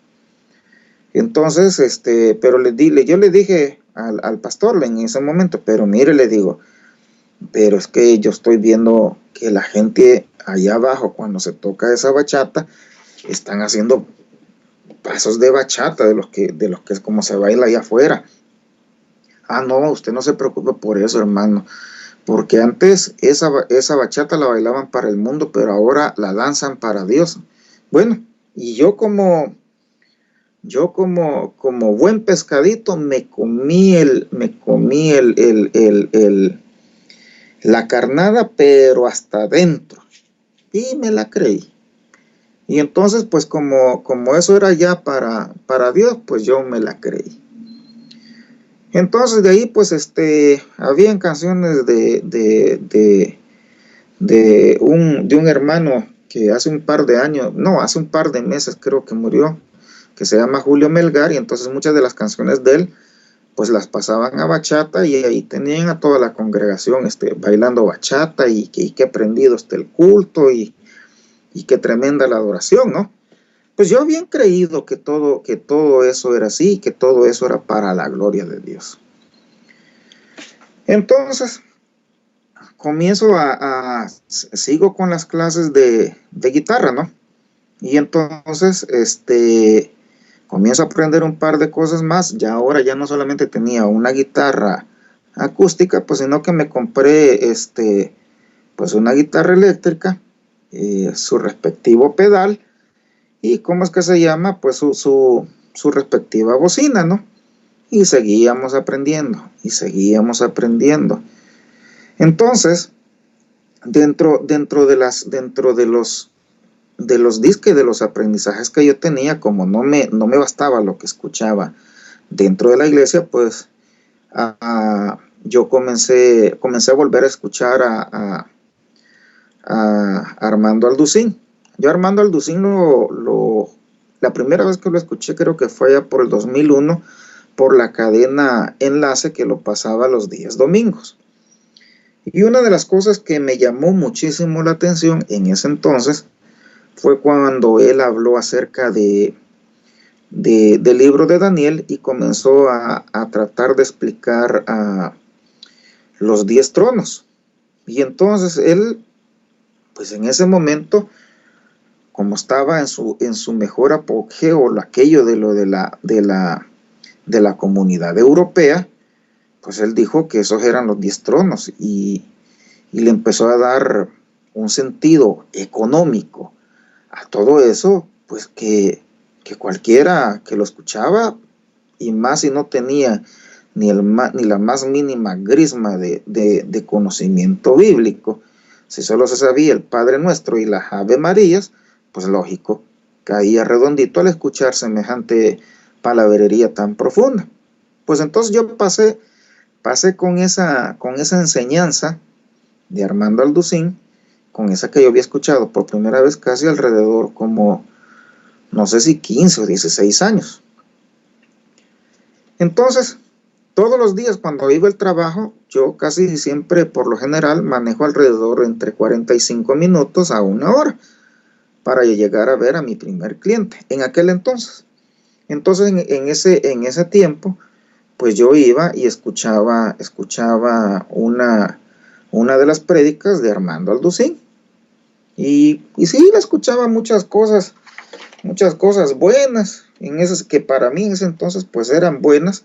Entonces, pero yo le dije al pastor en ese momento, pero mire, le digo, pero es que yo estoy viendo que la gente allá abajo, cuando se toca esa bachata, están haciendo pasos de bachata, de los que es como se baila allá afuera. No, usted no se preocupe por eso, hermano, porque antes esa bachata la bailaban para el mundo, pero ahora la danzan para Dios. Bueno, y yo como buen pescadito me comí la carnada, pero hasta adentro, y me la creí. Y entonces, pues como eso era ya para Dios, pues yo me la creí. Entonces de ahí, pues habían canciones de un hermano que hace un par de meses creo que murió, que se llama Julio Melgar, y entonces muchas de las canciones de él pues las pasaban a bachata, y ahí tenían a toda la congregación bailando bachata, y qué prendido el culto, y qué tremenda la adoración, ¿no? Pues yo bien creído que todo eso era así, que todo eso era para la gloria de Dios. Entonces, sigo con las clases de guitarra, ¿no? Y entonces, comienzo a aprender un par de cosas más. Ya ahora ya no solamente tenía una guitarra acústica, pues sino que me compré, pues una guitarra eléctrica, su respectivo pedal, y ¿cómo es que se llama? Pues su respectiva bocina, ¿no? Y seguíamos aprendiendo, y seguíamos aprendiendo. Entonces, dentro de los disques, de los aprendizajes que yo tenía, como no me bastaba lo que escuchaba dentro de la iglesia, pues yo comencé a volver a escuchar a Armando Alducín. Yo Armando Alducín la primera vez que lo escuché creo que fue allá por el 2001 por la cadena Enlace, que lo pasaba los días domingos. Y una de las cosas que me llamó muchísimo la atención en ese entonces fue cuando él habló acerca del libro de Daniel y comenzó a tratar de explicar los 10 tronos. Y entonces él, pues en ese momento, como estaba en su mejor apogeo, aquello de la comunidad europea, pues él dijo que esos eran los 10 tronos y le empezó a dar un sentido económico a todo eso, pues que cualquiera que lo escuchaba, y más si no tenía ni la más mínima grisma de conocimiento bíblico, si solo se sabía el Padre Nuestro y las Ave Marías, pues lógico, caía redondito al escuchar semejante palabrería tan profunda. Pues entonces yo pasé con esa enseñanza de Armando Alducín, con esa que yo había escuchado por primera vez casi alrededor como, no sé si 15 o 16 años. Entonces, todos los días cuando iba al trabajo, yo casi siempre, por lo general, manejo alrededor entre 45 minutos a una hora para llegar a ver a mi primer cliente en aquel entonces. Entonces, en ese tiempo, pues yo iba y escuchaba una de las prédicas de Armando Alducín. Y sí, le escuchaba muchas cosas buenas, en esas que para mí en ese entonces pues eran buenas.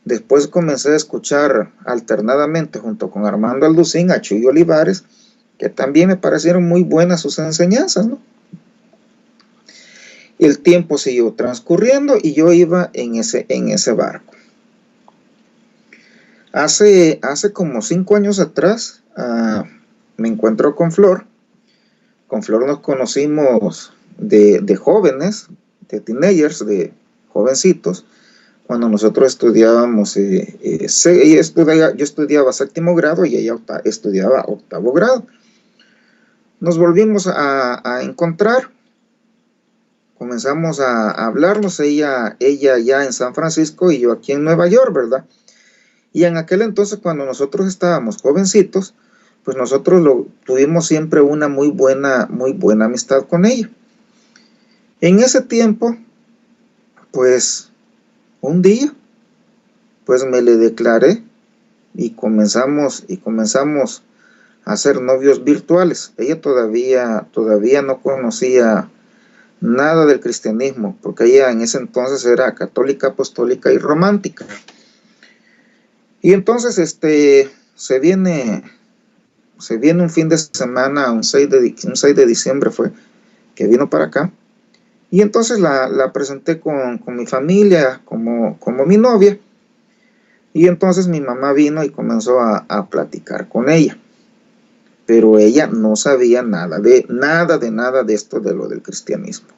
Después comencé a escuchar alternadamente junto con Armando Alducín a Chuy Olivares, que también me parecieron muy buenas sus enseñanzas, ¿no? Y el tiempo siguió transcurriendo y yo iba en ese barco. Hace como 5 años atrás me encuentro con Flor. Con Flor nos conocimos de jóvenes, de teenagers, de jovencitos, cuando nosotros estudiábamos, yo estudiaba 7º grado y ella estudiaba 8º grado. Nos volvimos a encontrar, comenzamos a hablarnos, ella ya en San Francisco y yo aquí en Nueva York, ¿verdad? Y en aquel entonces, cuando nosotros estábamos jovencitos, pues nosotros tuvimos siempre una muy buena amistad con ella. En ese tiempo, pues un día, pues me le declaré y comenzamos a ser novios virtuales. Ella todavía no conocía nada del cristianismo, porque ella en ese entonces era católica, apostólica y romántica. Y entonces se viene un fin de semana, un 6 de diciembre fue, que vino para acá. Y entonces la presenté con mi familia como mi novia. Y entonces mi mamá vino y comenzó a platicar con ella. Pero ella no sabía nada de esto de lo del cristianismo.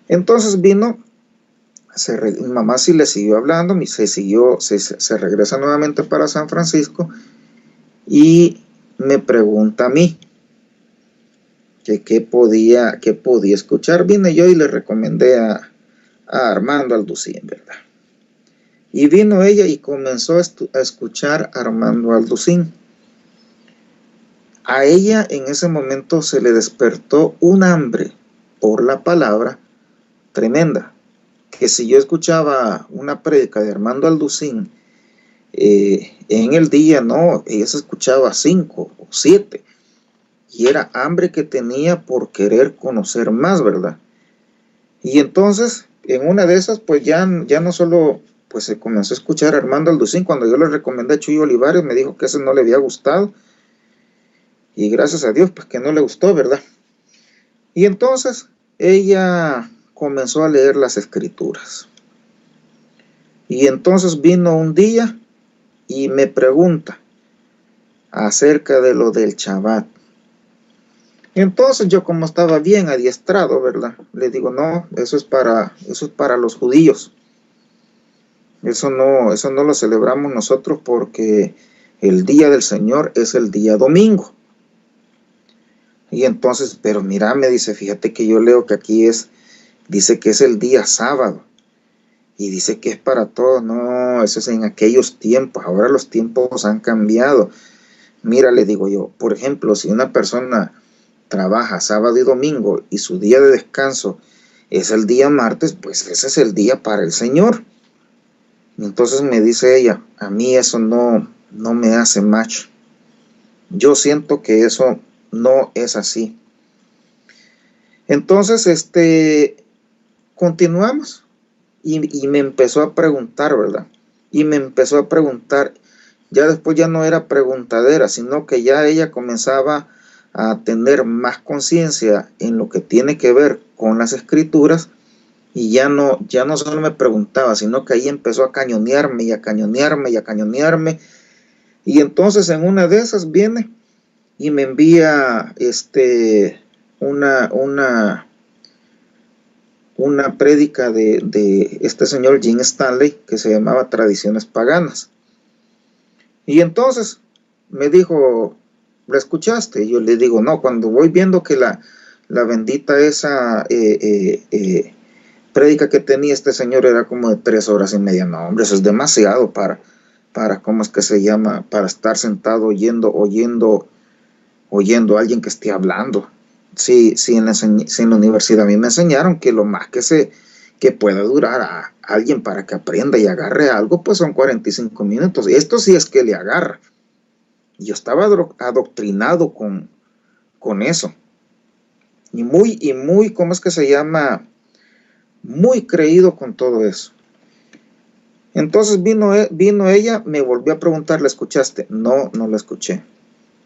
Entonces vino, mi mamá sí le siguió hablando, se regresa nuevamente para San Francisco y me pregunta a mí que qué podía escuchar. Vine yo y le recomendé a Armando Alducín, ¿verdad? Y vino ella y comenzó a escuchar a Armando Alducín. A ella en ese momento se le despertó un hambre por la palabra tremenda. Que si yo escuchaba una prédica de Armando Alducín en el día, no, ella se escuchaba 5 o 7, y era hambre que tenía por querer conocer más, ¿verdad? Y entonces, en una de esas, pues ya no solo, pues se comenzó a escuchar a Armando Alducín. Cuando yo le recomendé a Chuy Olivares, me dijo que ese no le había gustado, y gracias a Dios, pues que no le gustó, ¿verdad? Y entonces, ella comenzó a leer las escrituras. Y entonces vino un día y me pregunta acerca de lo del Shabbat. Entonces yo, como estaba bien adiestrado, ¿verdad? Le digo, no, eso es para los judíos. Eso no lo celebramos nosotros, porque el día del Señor es el día domingo. Y entonces, pero mira, me dice, fíjate que yo leo que aquí dice que es el día sábado. Y dice que es para todos. No, eso es en aquellos tiempos. Ahora los tiempos han cambiado. Mira, le digo yo, por ejemplo, si una persona trabaja sábado y domingo y su día de descanso es el día martes, pues ese es el día para el Señor. Y entonces me dice ella, a mí eso no me hace match. Yo siento que eso no es así. Entonces, continuamos. Y me empezó a preguntar, ¿verdad? Y me empezó a preguntar. Ya después ya no era preguntadera, sino que ya ella comenzaba a tener más conciencia en lo que tiene que ver con las escrituras, y ya no solo me preguntaba, sino que ahí empezó a cañonearme y a cañonearme y a cañonearme. Y entonces en una de esas viene y me envía una prédica de este señor Jim Stanley, que se llamaba Tradiciones Paganas. Y entonces me dijo, ¿la escuchaste? Y yo le digo, no, cuando voy viendo que la bendita esa prédica que tenía este señor era como de 3 horas y media. No, hombre, eso es demasiado para ¿cómo es que se llama? Para estar sentado oyendo a alguien que esté hablando. Sí, en la universidad a mí me enseñaron que lo más que pueda durar a alguien para que aprenda y agarre algo, pues son 45 minutos. Y esto sí es que le agarra. Yo estaba adoctrinado con eso. Y muy, ¿cómo es que se llama? Muy creído con todo eso. Entonces vino ella, me volvió a preguntar, ¿la escuchaste? No la escuché.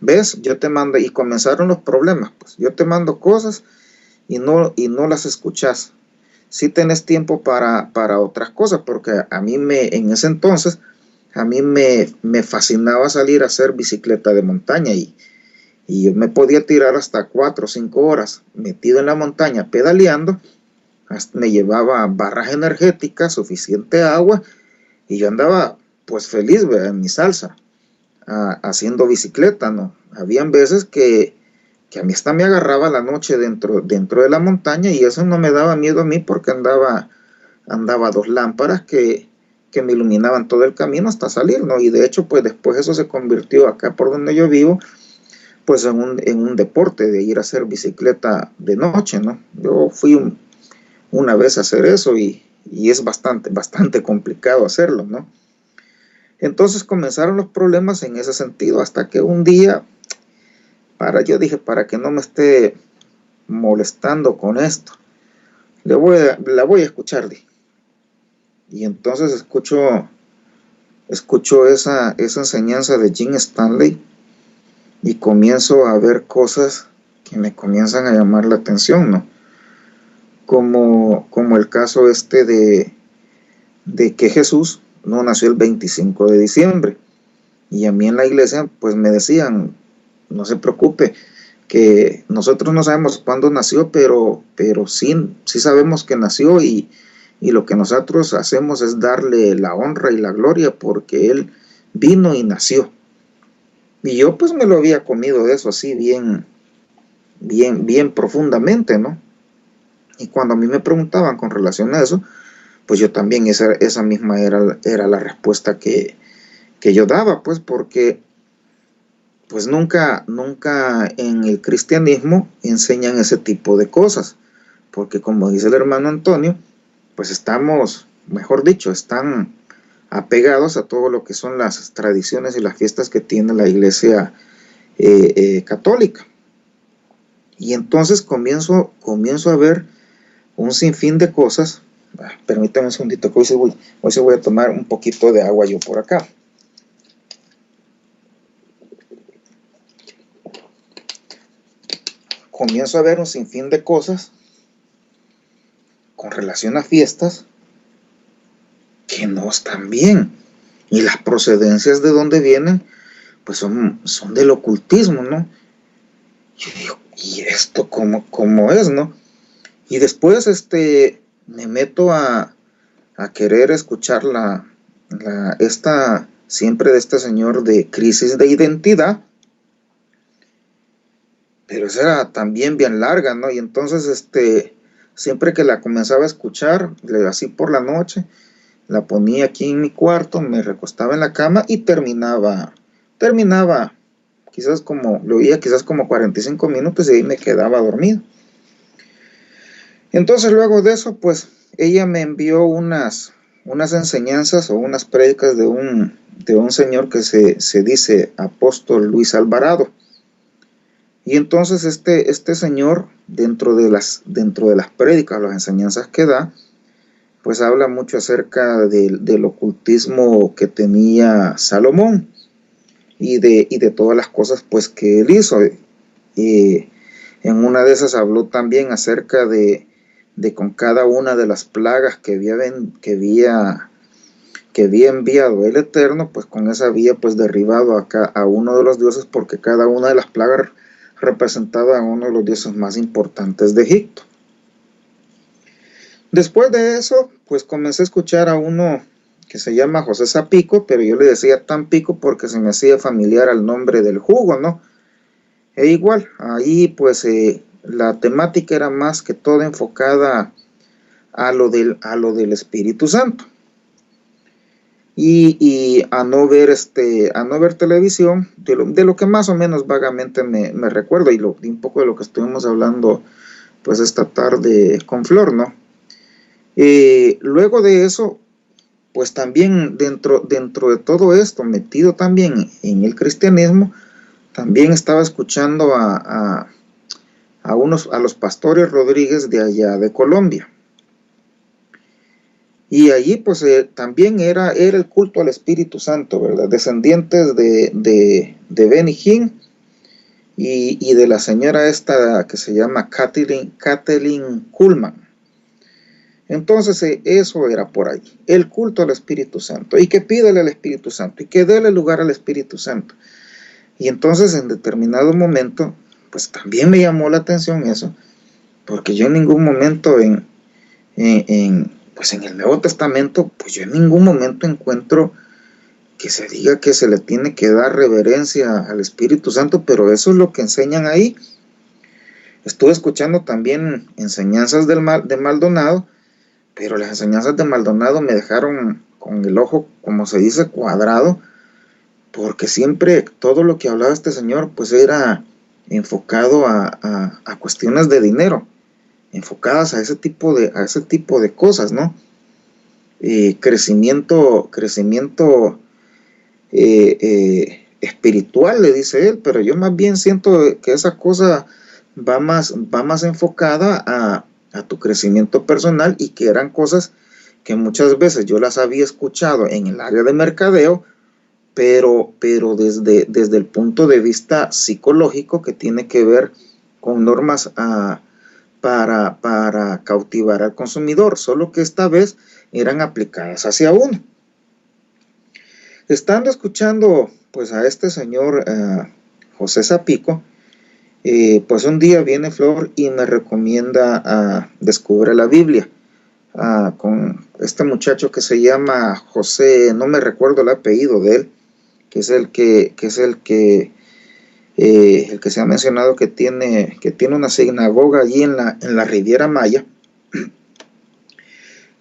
¿Ves? Yo te mando, y comenzaron los problemas, pues. Yo te mando cosas y no las escuchas. Sí tenés tiempo para otras cosas, porque en ese entonces, a mí me fascinaba salir a hacer bicicleta de montaña, y yo me podía tirar hasta 4 o 5 horas metido en la montaña pedaleando. Me llevaba barras energéticas, suficiente agua, y yo andaba pues feliz, ¿verdad?, en mi salsa, haciendo bicicleta, ¿no? Habían veces que a mí hasta me agarraba la noche dentro de la montaña, y eso no me daba miedo a mí, porque andaba 2 lámparas que me iluminaban todo el camino hasta salir, ¿no? Y de hecho, pues después eso se convirtió acá por donde yo vivo, pues en un deporte de ir a hacer bicicleta de noche, ¿no? Yo fui una vez a hacer eso, y es bastante complicado hacerlo, ¿no? Entonces comenzaron los problemas en ese sentido, hasta que un día, yo dije, para que no me esté molestando con esto, la voy a escuchar, dije. Y entonces escucho esa enseñanza de Jim Stanley, y comienzo a ver cosas que me comienzan a llamar la atención, ¿no? Como el caso de que Jesús no nació el 25 de diciembre. Y a mí en la iglesia pues me decían, no se preocupe, que nosotros no sabemos cuándo nació, pero sí sabemos que nació, y lo que nosotros hacemos es darle la honra y la gloria, porque Él vino y nació. Y yo pues me lo había comido de eso así bien profundamente, ¿no? Y cuando a mí me preguntaban con relación a eso, pues yo también esa misma era la respuesta que yo daba, pues, porque pues nunca en el cristianismo enseñan ese tipo de cosas, porque como dice el hermano Antonio, pues estamos, mejor dicho, están apegados a todo lo que son las tradiciones y las fiestas que tiene la Iglesia católica. Y entonces comienzo a ver un sinfín de cosas. Permítame un segundito, que hoy se voy a tomar un poquito de agua yo por acá. Comienzo a ver un sinfín de cosas con relación a fiestas que no están bien. Y las procedencias de donde vienen, pues son del ocultismo, ¿no? Yo digo, ¿y esto cómo es, no? Y después me meto a querer escuchar siempre de este señor de crisis de identidad, pero esa era también bien larga, ¿no? Y entonces siempre que la comenzaba a escuchar, así por la noche, la ponía aquí en mi cuarto, me recostaba en la cama y terminaba, lo oía quizás como 45 minutos y ahí me quedaba dormido. Entonces luego de eso, pues ella me envió unas enseñanzas o unas prédicas de un señor que se dice apóstol Luis Alvarado. Y entonces este señor, dentro de las prédicas, las enseñanzas que da, pues habla mucho acerca del ocultismo que tenía Salomón y de todas las cosas pues que él hizo. Y en una de esas habló también acerca de con cada una de las plagas que había enviado el Eterno, pues con esa había pues derribado a uno de los dioses, porque cada una de las plagas representaba a uno de los dioses más importantes de Egipto. Después de eso, pues comencé a escuchar a uno que se llama José Zapico, pero yo le decía Tampico porque se me hacía familiar al nombre del jugo, ¿no? E igual, ahí pues la temática era más que todo enfocada a lo del Espíritu Santo. Y a no ver televisión, de lo que más o menos vagamente me recuerdo, y un poco de lo que estuvimos hablando pues esta tarde con Flor, ¿no? Luego de eso, pues también dentro de todo esto, metido también en el cristianismo, también estaba escuchando a los pastores Rodríguez de allá de Colombia. Y allí pues también era el culto al Espíritu Santo, ¿verdad? Descendientes de Benny Hinn y de la señora esta que se llama Kathleen Kuhlman. Entonces eso era por ahí, el culto al Espíritu Santo, y que pídele al Espíritu Santo, y que déle lugar al Espíritu Santo. Y entonces en determinado momento, pues también me llamó la atención eso, porque yo en ningún momento pues en el Nuevo Testamento, pues yo en ningún momento encuentro que se diga que se le tiene que dar reverencia al Espíritu Santo, pero eso es lo que enseñan ahí. Estuve escuchando también enseñanzas de Maldonado, pero las enseñanzas de Maldonado me dejaron con el ojo, como se dice, cuadrado, porque siempre todo lo que hablaba este señor pues era enfocado a cuestiones de dinero, enfocadas a ese tipo de cosas, ¿no? Crecimiento espiritual, le dice él, pero yo más bien siento que esa cosa va más enfocada a tu crecimiento personal, y que eran cosas que muchas veces yo las había escuchado en el área de mercadeo, pero desde el punto de vista psicológico, que tiene que ver con normas para cautivar al consumidor, solo que esta vez eran aplicadas hacia uno. Estando escuchando pues a este señor José Zapico, pues un día viene Flor y me recomienda Descubre la Biblia, con este muchacho que se llama José, no me recuerdo el apellido de él, que es el que se ha mencionado que tiene una sinagoga allí en la Riviera Maya.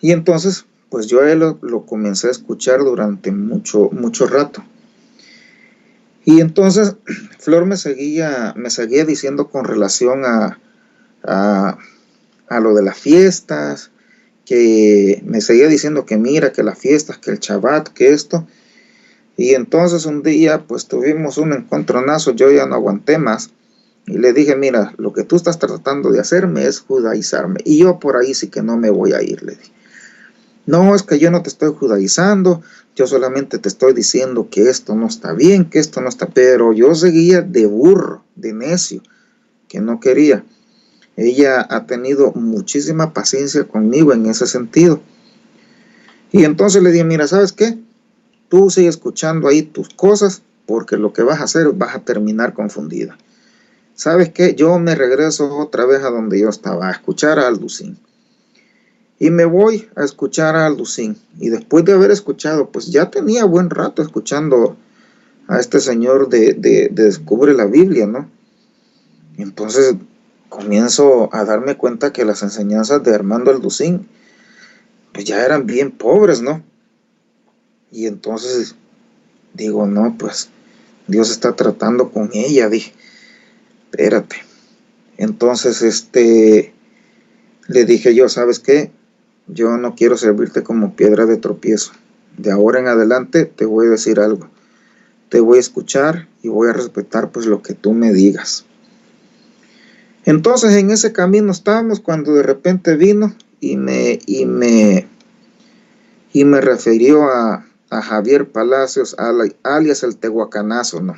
Y entonces pues yo a él lo comencé a escuchar durante mucho rato. Y entonces Flor me seguía diciendo con relación a a lo de las fiestas, que me seguía diciendo que mira, que las fiestas, que el Shabbat, que esto. Y entonces un día pues tuvimos un encontronazo, yo ya no aguanté más y le dije, mira, lo que tú estás tratando de hacerme es judaizarme y yo por ahí sí que no me voy a ir, le dije. No, es que yo no te estoy judaizando, yo solamente te estoy diciendo que esto no está bien, que esto no está, pero yo seguía de burro, de necio, que no quería. Ella ha tenido muchísima paciencia conmigo en ese sentido. Y entonces le dije, mira, ¿sabes qué? Tú sigue escuchando ahí tus cosas, porque lo que vas a hacer, vas a terminar confundida. ¿Sabes qué? Yo me regreso otra vez a donde yo estaba, a escuchar a Alducín. Y me voy a escuchar a Alducín. Y después de haber escuchado, pues ya tenía buen rato escuchando a este señor de Descubre la Biblia, ¿no? Entonces comienzo a darme cuenta que las enseñanzas de Armando Alducín, pues ya eran bien pobres, ¿no? Y entonces digo, no, pues Dios está tratando con ella, dije, espérate. Entonces, le dije yo, ¿sabes qué? Yo no quiero servirte como piedra de tropiezo. De ahora en adelante te voy a decir algo. Te voy a escuchar y voy a respetar pues lo que tú me digas. Entonces en ese camino estábamos cuando de repente vino y me refirió a Javier Palacios, alias el Tehuacanazo, ¿no?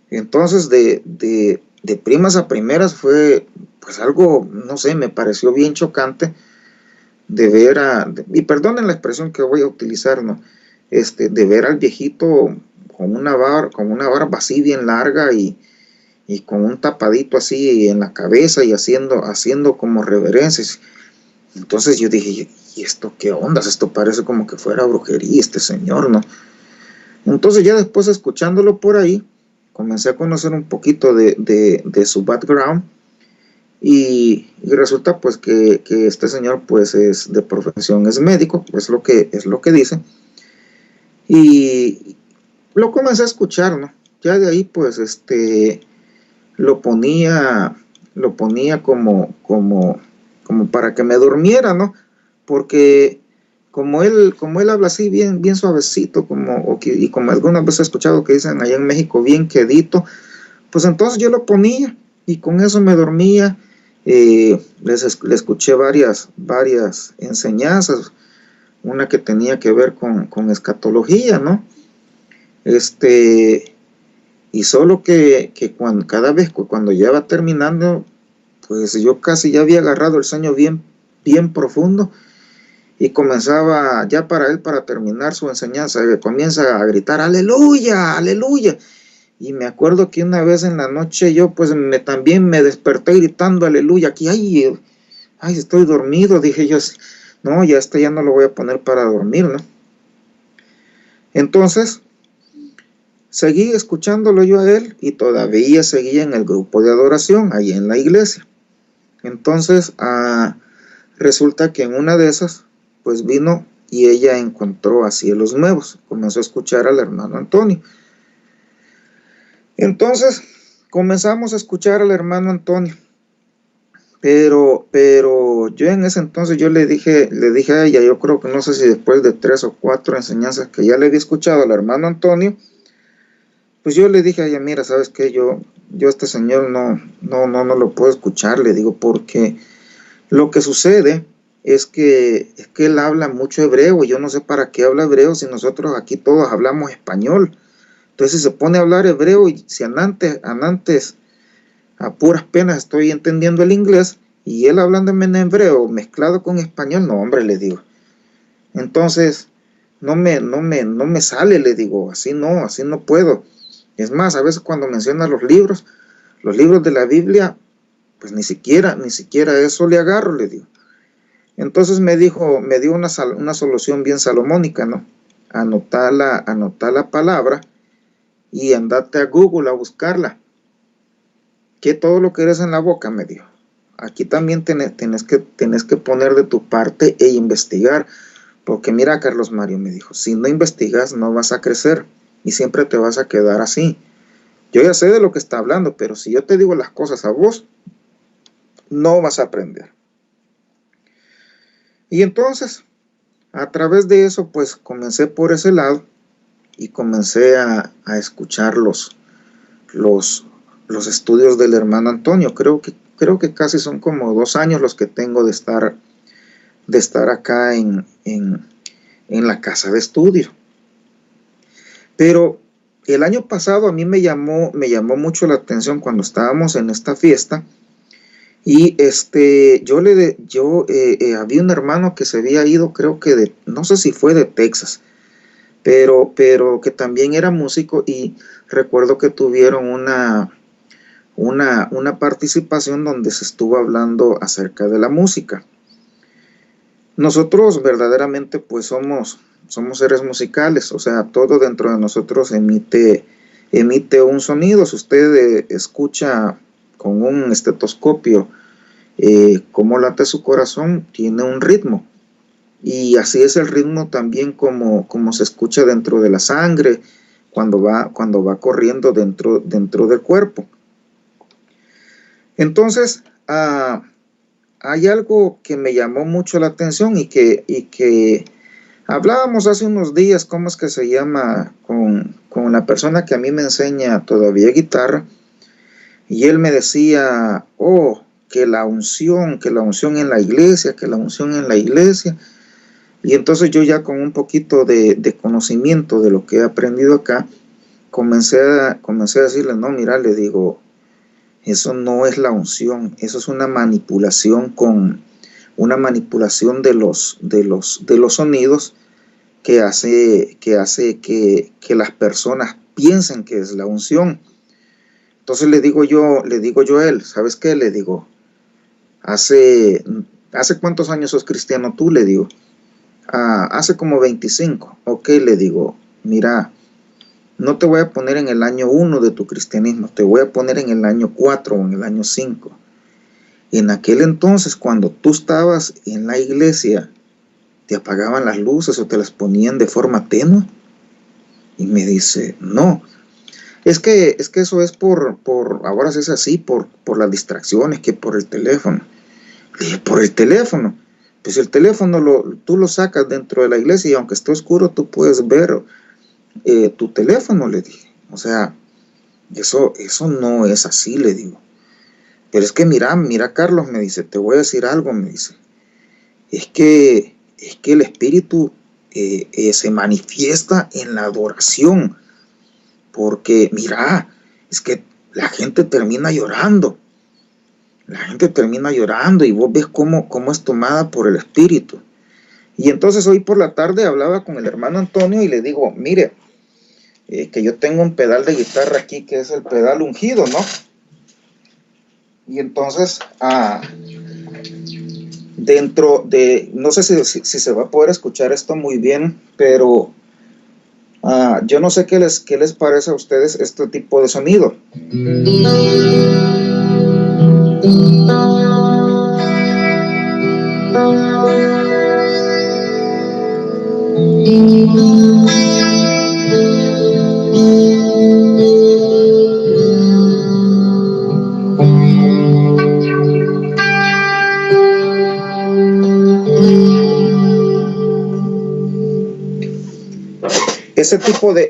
Entonces de primas a primeras fue pues algo, no sé, me pareció bien chocante de ver y perdonen la expresión que voy a utilizar, ¿no? De ver al viejito con una barba así bien larga y con un tapadito así en la cabeza y haciendo como reverencias. Entonces yo dije, ¿y esto qué ondas? Esto parece como que fuera brujería este señor, ¿no? Entonces ya después escuchándolo por ahí, comencé a conocer un poquito de su background y resulta pues que este señor pues es de profesión, es médico, es lo que dice, y lo comencé a escuchar, ¿no? Ya de ahí pues lo ponía como para que me durmiera, ¿no? Porque como él habla así bien suavecito, y como algunas veces he escuchado que dicen allá en México, bien quedito, pues entonces yo lo ponía y con eso me dormía. Le escuché varias enseñanzas, una que tenía que ver con escatología, ¿no? Y solo que cada vez cuando ya va terminando, pues yo casi ya había agarrado el sueño bien profundo y comenzaba ya para terminar su enseñanza, comienza a gritar aleluya, aleluya. Y me acuerdo que una vez en la noche yo pues también me desperté gritando aleluya, aquí ay, estoy dormido, dije yo, no, ya no lo voy a poner para dormir, ¿no? Entonces seguí escuchándolo yo a él y todavía seguía en el grupo de adoración, ahí en la iglesia. Entonces resulta que en una de esas, pues vino y ella encontró a Cielos Nuevos, comenzó a escuchar al hermano Antonio. Entonces comenzamos a escuchar al hermano Antonio, pero yo en ese entonces yo le dije a ella, yo creo que no sé si después de 3 o 4 enseñanzas que ya le había escuchado al hermano Antonio, pues yo le dije a ella, mira, ¿sabes qué? Yo a este señor no lo puedo escuchar, le digo, porque lo que sucede es que él habla mucho hebreo, y yo no sé para qué habla hebreo si nosotros aquí todos hablamos español. Entonces se pone a hablar hebreo y si antes a puras penas estoy entendiendo el inglés y él hablándome en hebreo mezclado con español, no hombre, le digo. Entonces no me sale, le digo, así no puedo. Es más, a veces cuando menciona los libros de la Biblia, pues ni siquiera eso le agarro, le digo. Entonces me dio una solución bien salomónica, ¿no? Anotar la palabra y andate a Google a buscarla. Que todo lo que eres en la boca, me dijo. Aquí también tenés que poner de tu parte e investigar. Porque mira, Carlos Mario, me dijo, si no investigas no vas a crecer y siempre te vas a quedar así. Yo ya sé de lo que está hablando, pero si yo te digo las cosas a vos, no vas a aprender. Y entonces, a través de eso, pues comencé por ese lado y comencé a escuchar los estudios del hermano Antonio. Creo que casi son como 2 años los que tengo de estar acá en la casa de estudio. Pero el año pasado a mí me llamó mucho la atención cuando estábamos en esta fiesta. Y había un hermano que se había ido, creo que no sé si fue de Texas, pero que también era músico, y recuerdo que tuvieron una participación donde se estuvo hablando acerca de la música. Nosotros verdaderamente pues somos seres musicales, o sea, todo dentro de nosotros emite un sonido. Si usted escucha con un estetoscopio cómo late su corazón, tiene un ritmo, y así es el ritmo también como se escucha dentro de la sangre cuando va corriendo dentro del cuerpo. Entonces hay algo que me llamó mucho la atención y que hablábamos hace unos días, ¿cómo es que se llama? Con la persona que a mí me enseña todavía guitarra, y él me decía, que la unción en la iglesia, y entonces yo, ya con un poquito de conocimiento de lo que he aprendido acá, comencé a decirle, no, mira, le digo, eso no es la unción, eso es una manipulación de los sonidos que hace que las personas piensen que es la unción. Entonces le digo yo a él, ¿sabes qué? Le digo, ¿hace cuántos años sos cristiano tú? Le digo, hace como 25. Ok, le digo, mira, no te voy a poner en el año 1 de tu cristianismo, te voy a poner en el año 4 o en el año 5. En aquel entonces, cuando tú estabas en la iglesia, ¿te apagaban las luces o te las ponían de forma tenue? Y me dice, no, es que eso es por ahora sí es así, por las distracciones, que por el teléfono. Le dije, ¿por el teléfono? Pues el teléfono tú lo sacas dentro de la iglesia y aunque esté oscuro tú puedes ver tu teléfono, le dije. O sea, eso no es así, le digo. Pero es que mira Carlos, me dice, te voy a decir algo, me dice. Es que el espíritu se manifiesta en la adoración, porque mira, es que la gente termina llorando y vos ves cómo es tomada por el espíritu. Y entonces hoy por la tarde hablaba con el hermano Antonio y le digo, mire, que yo tengo un pedal de guitarra aquí que es el pedal ungido, ¿no? Y entonces dentro de, no sé si se va a poder escuchar esto muy bien, pero yo no sé qué les parece a ustedes este tipo de sonido.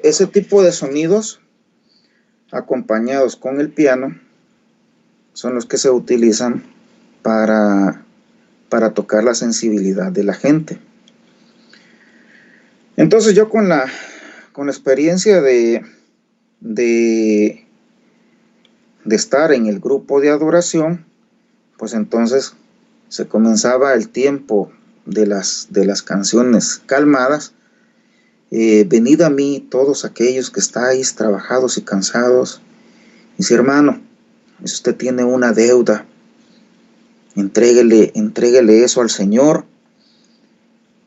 Ese tipo de sonidos acompañados con el piano son los que se utilizan para tocar la sensibilidad de la gente. Entonces yo con la experiencia de estar en el grupo de adoración, pues entonces se comenzaba el tiempo de las canciones calmadas. Venid a mí todos aquellos que estáis trabajados y cansados. Dice, hermano, si usted tiene una deuda, entréguele eso al Señor.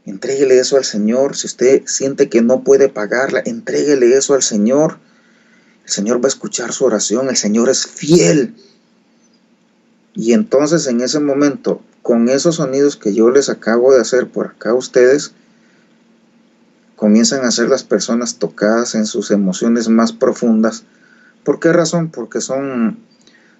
Entréguele eso al Señor. Si usted siente que no puede pagarla, entréguele eso al Señor. El Señor va a escuchar su oración. El Señor es fiel. Y entonces en ese momento, con esos sonidos que yo les acabo de hacer por acá a ustedes, comienzan a ser las personas tocadas en sus emociones más profundas. ¿Por qué razón? Porque son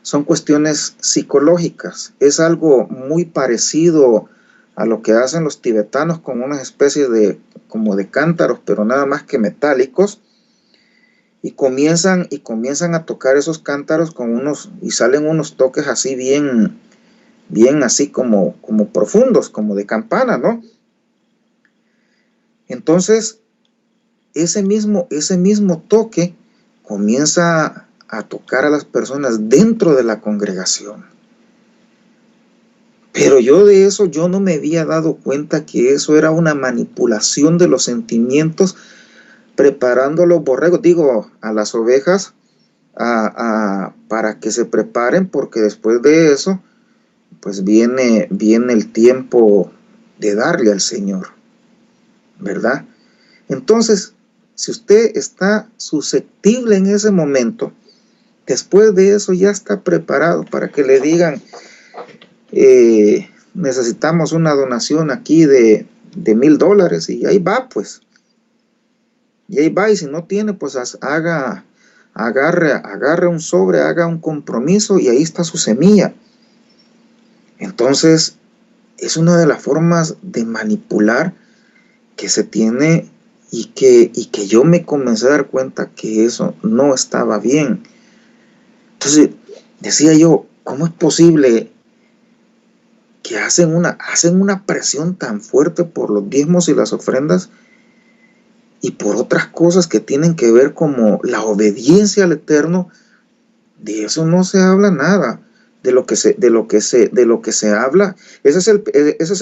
son cuestiones psicológicas. Es algo muy parecido a lo que hacen los tibetanos con unas especies de como de cántaros, pero nada más que metálicos, y comienzan a tocar esos cántaros con unos, y salen unos toques así bien así como profundos, como de campana, ¿no? Entonces, ese mismo toque comienza a tocar a las personas dentro de la congregación. Pero yo no me había dado cuenta que eso era una manipulación de los sentimientos, preparando a los borregos, digo, a las ovejas, para que se preparen, porque después de eso, pues viene el tiempo de darle al Señor, ¿verdad? Entonces, si usted está susceptible en ese momento, después de eso ya está preparado para que le digan, necesitamos una donación aquí de $1,000, y ahí va, pues. Y ahí va, y si no tiene, pues agarre un sobre, haga un compromiso, y ahí está su semilla. Entonces, es una de las formas de manipular que se tiene, y que yo me comencé a dar cuenta que eso no estaba bien. Entonces, decía yo, ¿cómo es posible que hacen una presión tan fuerte por los diezmos y las ofrendas, y por otras cosas que tienen que ver como la obediencia al Eterno? De eso no se habla nada. De lo que se habla, ese es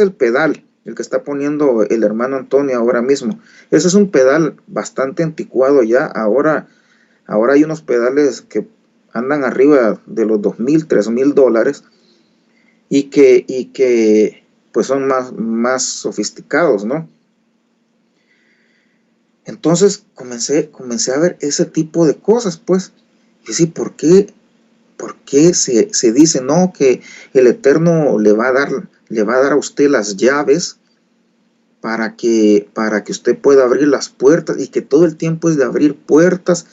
el pedal, el que está poniendo el hermano Antonio ahora mismo. Ese es un pedal bastante anticuado ya. Ahora hay unos pedales que andan arriba de los $2,000, $3,000, y que pues son más sofisticados, ¿no? Entonces comencé a ver ese tipo de cosas, pues. Y sí, ¿por qué se dice no, que el Eterno le va a dar a usted las llaves para que usted pueda abrir las puertas, y que todo el tiempo es de abrir puertas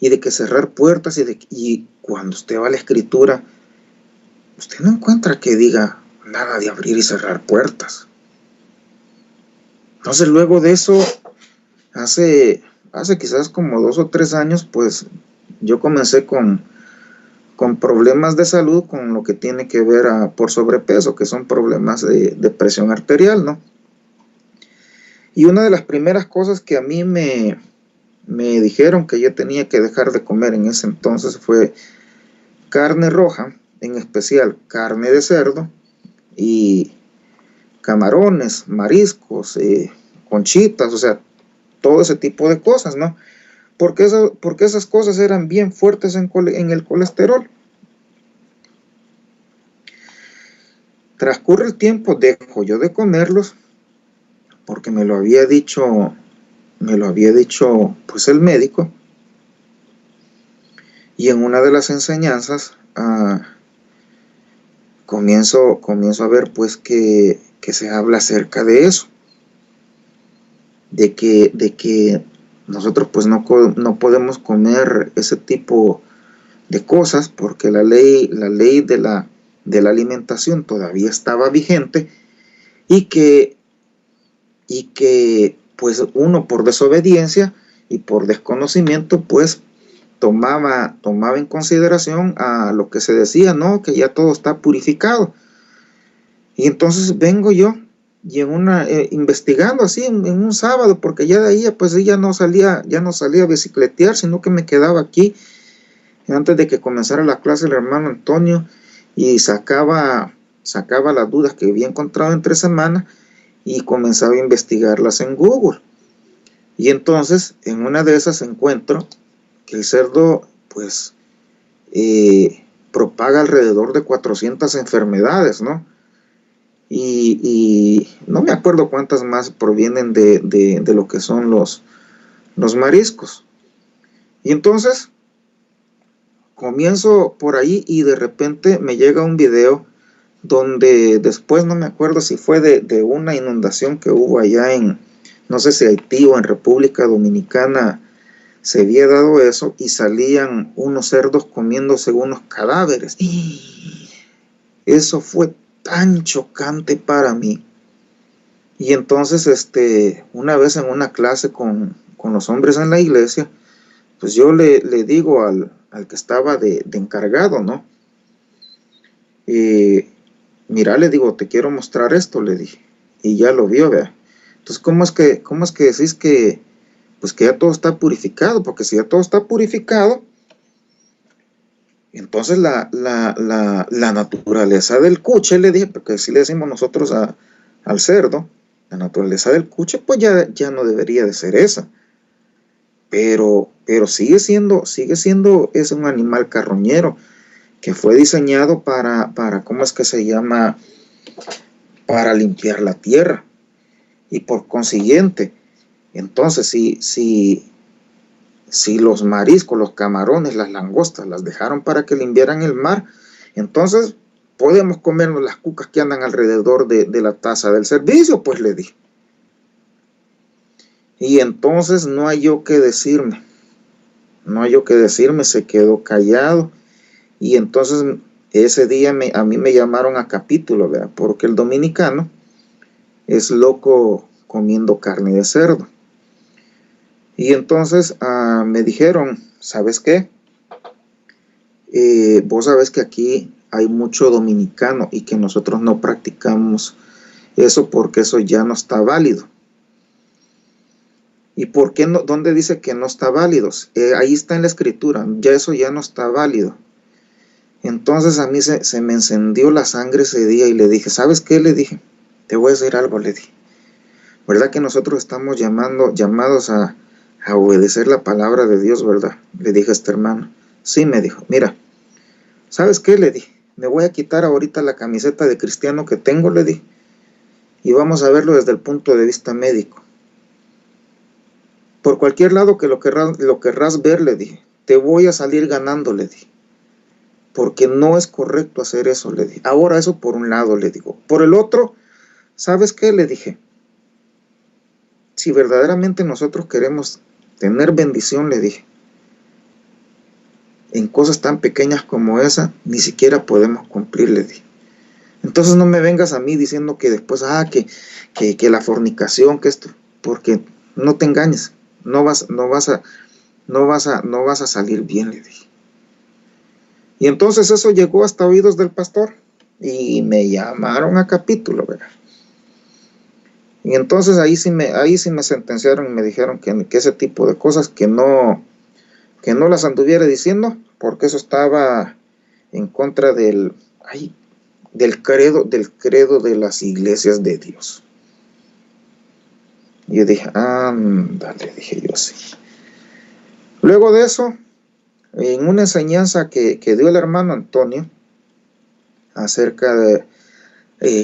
y de que cerrar puertas, y cuando usted va a la Escritura, usted no encuentra que diga nada de abrir y cerrar puertas? Entonces, luego de eso, hace quizás como 2 o 3 años, pues yo comencé con problemas de salud, con lo que tiene que ver por sobrepeso, que son problemas de presión arterial, ¿no? Y una de las primeras cosas que a mí me dijeron que yo tenía que dejar de comer en ese entonces fue carne roja, en especial carne de cerdo, y camarones, mariscos, conchitas, o sea, todo ese tipo de cosas, ¿no? Porque esas cosas eran bien fuertes en el colesterol. Transcurre el tiempo, dejo yo de comerlos, porque me lo había dicho pues el médico, y en una de las enseñanzas comienzo a ver pues que se habla acerca de eso, de que nosotros pues no podemos comer ese tipo de cosas, porque la ley de la alimentación todavía estaba vigente, y que pues uno, por desobediencia y por desconocimiento, pues tomaba en consideración a lo que se decía, ¿no? Que ya todo está purificado. Y entonces vengo yo, y investigando así en un sábado, porque ya de ahí pues ya no salía a bicicletear, sino que me quedaba aquí antes de que comenzara la clase el hermano Antonio, y sacaba las dudas que había encontrado entre semanas, y comenzaba a investigarlas en Google. Y entonces en una de esas encuentro que el cerdo pues propaga alrededor de 400 enfermedades, ¿no? Y no me acuerdo cuántas más provienen de lo que son los mariscos. Y entonces comienzo por ahí, y de repente me llega un video donde después, no me acuerdo si fue de una inundación que hubo allá en, no sé si Haití o en República Dominicana, se había dado eso y salían unos cerdos comiéndose unos cadáveres. Eso fue tan chocante para mí. Y entonces, una vez en una clase con los hombres en la iglesia, pues yo le digo al que estaba de encargado, ¿no? Mira, le digo, te quiero mostrar esto, le dije. Y ya lo vio, ¿verdad? Entonces, ¿cómo es que decís que, pues que ya todo está purificado? Porque si ya todo está purificado, entonces la naturaleza del cuche, le dije, porque así le decimos nosotros al cerdo, la naturaleza del cuche, pues ya no debería de ser esa. Pero sigue siendo, es un animal carroñero que fue diseñado para ¿cómo es que se llama? Para limpiar la tierra. Y por consiguiente, entonces si los mariscos, los camarones, las langostas las dejaron para que limpiaran el mar, entonces podemos comernos las cucas que andan alrededor de la taza del servicio, pues le di. Y entonces no hay yo que decirme, se quedó callado. Y entonces ese día a mí me llamaron a capítulo, ¿verdad? Porque el dominicano es loco comiendo carne de cerdo. Y entonces me dijeron, ¿sabes qué? Vos sabés que aquí hay mucho dominicano y que nosotros no practicamos eso porque eso ya no está válido. ¿Y por qué no? ¿Dónde dice que no está válido? Ahí está en la escritura, ya eso ya no está válido. Entonces a mí se me encendió la sangre ese día y le dije, ¿sabes qué? Le dije, te voy a decir algo, le dije. ¿Verdad que nosotros estamos llamados a obedecer la palabra de Dios, verdad? Le dije a este hermano. Sí, me dijo, mira, ¿sabes qué? Le dije, me voy a quitar ahorita la camiseta de cristiano que tengo, le dije, y vamos a verlo desde el punto de vista médico. Por cualquier lado que lo querrás ver, le dije, te voy a salir ganando, le dije, porque no es correcto hacer eso, le dije. Ahora eso por un lado, le digo. Por el otro, ¿sabes qué? Le dije, si verdaderamente nosotros queremos tener bendición, le dije, en cosas tan pequeñas como esa, ni siquiera podemos cumplir, le dije. Entonces no me vengas a mí diciendo que después, que la fornicación, que esto, porque no te engañes, no vas a salir bien, le dije. Y entonces eso llegó hasta oídos del pastor y me llamaron a capítulo, ¿verdad? Y entonces ahí sí me sentenciaron y me dijeron que ese tipo de cosas que no las anduviera diciendo, porque eso estaba en contra del credo de las iglesias de Dios. Y yo dije, ándale, dije yo así. Luego de eso, en una enseñanza que dio el hermano Antonio acerca de,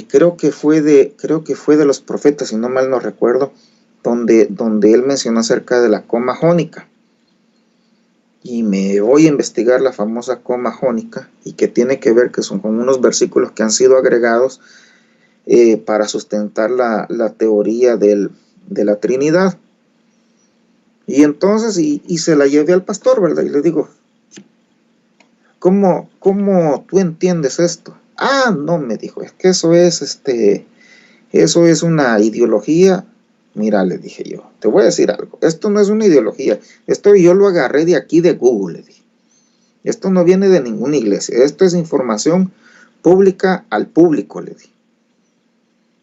creo que fue de los profetas, si no mal no recuerdo, donde él mencionó acerca de la coma jónica. Y me voy a investigar la famosa coma jónica y que tiene que ver que son con unos versículos que han sido agregados para sustentar la teoría de la Trinidad. Y entonces, y se la llevé al pastor, ¿verdad? Y le digo, ¿cómo tú entiendes esto? No, me dijo, es que eso es una ideología. Mira, le dije yo, te voy a decir algo, esto no es una ideología, esto yo lo agarré de aquí de Google, le dije. Esto no viene de ninguna iglesia, esto es información pública al público, le dije.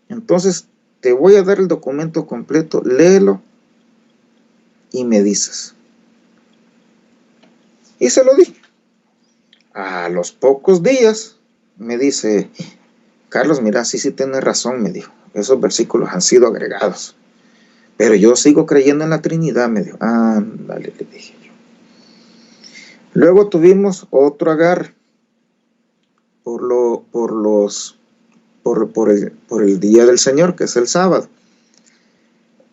Entonces, te voy a dar el documento completo, léelo y me dices. Y se lo di. A los pocos días me dice, Carlos, mira, sí tienes razón, me dijo, esos versículos han sido agregados, pero yo sigo creyendo en la Trinidad, me dijo. Ándale, le dije yo. Luego tuvimos otro agarre por el día del Señor, que es el sábado.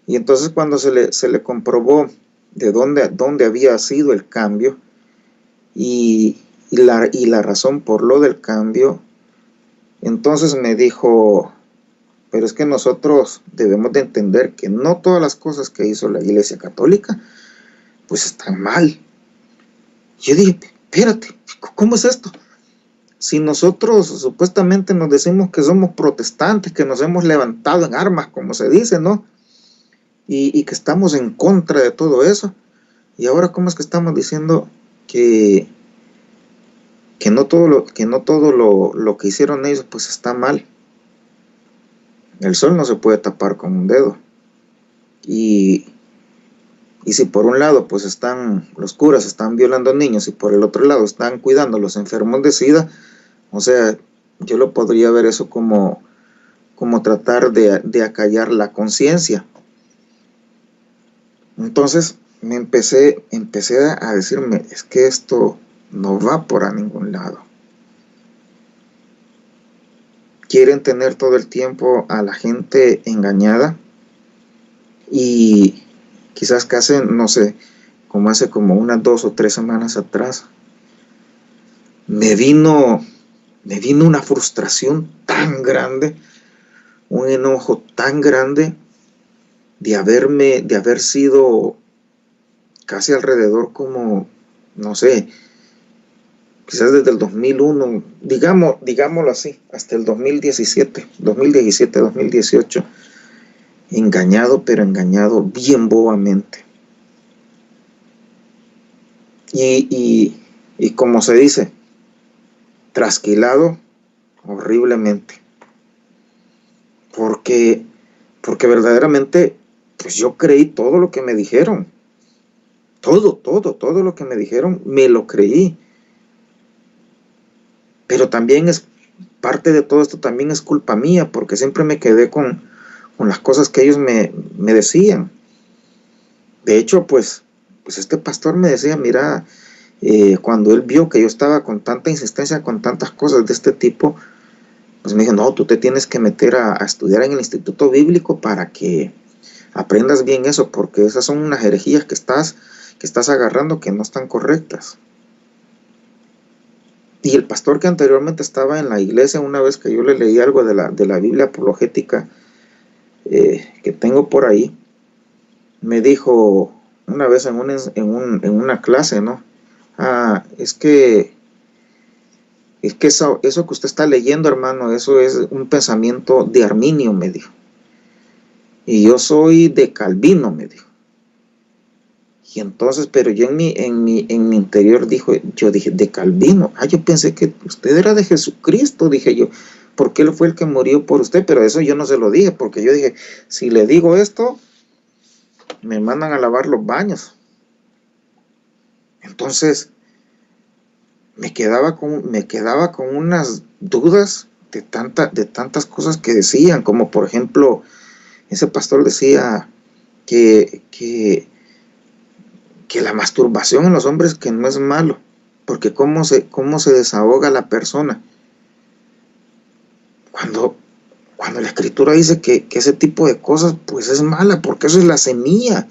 Y entonces cuando se le comprobó de dónde había sido el cambio y la razón por lo del cambio, entonces me dijo, pero es que nosotros debemos de entender que no todas las cosas que hizo la Iglesia Católica pues están mal. Yo dije, espérate, ¿cómo es esto? Si nosotros supuestamente nos decimos que somos protestantes, que nos hemos levantado en armas, como se dice, ¿no? Y que estamos en contra de todo eso. Y ahora, ¿cómo es que estamos diciendo que, que no todo lo que hicieron ellos pues está mal? El sol no se puede tapar con un dedo. Y si por un lado pues los curas están violando niños y por el otro lado están cuidando a los enfermos de SIDA, o sea, yo lo podría ver eso como tratar de acallar la conciencia. Entonces empecé a decirme, es que esto no va por a ningún lado. Quieren tener todo el tiempo a la gente engañada y quizás que hacen, no sé, como hace como unas 2 o 3 semanas atrás, me vino una frustración tan grande, un enojo tan grande de haber sido casi alrededor como, no sé, quizás desde el 2001, digámoslo así, hasta el 2017, 2018, engañado, pero engañado bien bobamente. Y como se dice, trasquilado horriblemente. Porque verdaderamente, pues yo creí todo lo que me dijeron. Todo lo que me dijeron, me lo creí. Pero también es parte de todo esto, también es culpa mía, porque siempre me quedé con las cosas que ellos me decían. De hecho, pues este pastor me decía, mira, cuando él vio que yo estaba con tanta insistencia, con tantas cosas de este tipo, pues me dijo, no, tú te tienes que meter a estudiar en el Instituto Bíblico para que aprendas bien eso, porque esas son unas herejías que estás agarrando que no están correctas. Y el pastor que anteriormente estaba en la iglesia, una vez que yo le leí algo de la Biblia apologética que tengo por ahí, me dijo una vez en una clase, ¿no? Es que eso que usted está leyendo, hermano, eso es un pensamiento de Arminio, me dijo. Y yo soy de Calvino, me dijo. Y entonces, pero yo en mi interior yo dije, de Calvino. Yo pensé que usted era de Jesucristo, dije yo, porque él fue el que murió por usted, pero eso yo no se lo dije, porque yo dije, si le digo esto, me mandan a lavar los baños. Entonces, me quedaba con unas dudas de tantas cosas que decían, como por ejemplo, ese pastor decía que la masturbación en los hombres que no es malo, porque cómo se desahoga la persona. Cuando la escritura dice que ese tipo de cosas pues es mala, porque eso es la semilla,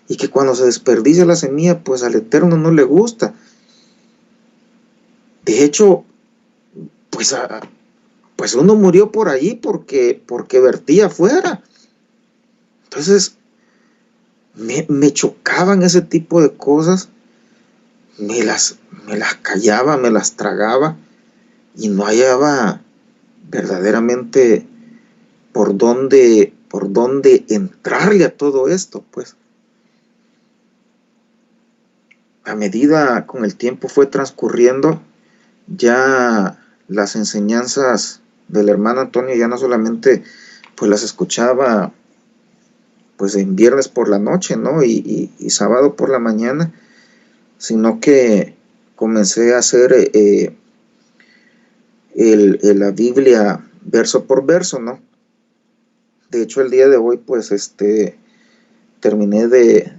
y que cuando se desperdicia la semilla pues al Eterno no le gusta. De hecho, pues uno murió por allí porque vertía afuera. Entonces me chocaban ese tipo de cosas, me las callaba, me las tragaba y no hallaba verdaderamente por dónde entrarle a todo esto, pues. A medida con el tiempo fue transcurriendo, ya las enseñanzas del hermano Antonio ya no solamente pues las escuchaba pues en viernes por la noche, ¿no? Y sábado por la mañana, sino que comencé a hacer la Biblia verso por verso, ¿no? De hecho, el día de hoy, pues, terminé de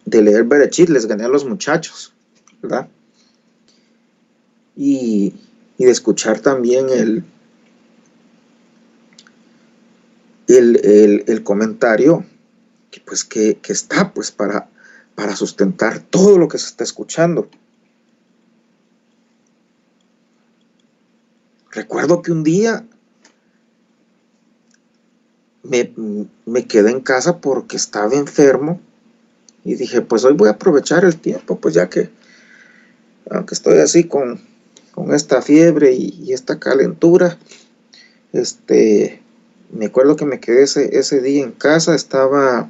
leer Berechit, les gané a los muchachos, ¿verdad? Y de escuchar también el comentario que está pues para sustentar todo lo que se está escuchando. Recuerdo que un día me quedé en casa porque estaba enfermo Y dije, pues hoy voy a aprovechar el tiempo, pues ya que, aunque estoy así con esta fiebre y esta calentura, me acuerdo que me quedé ese día en casa, estaba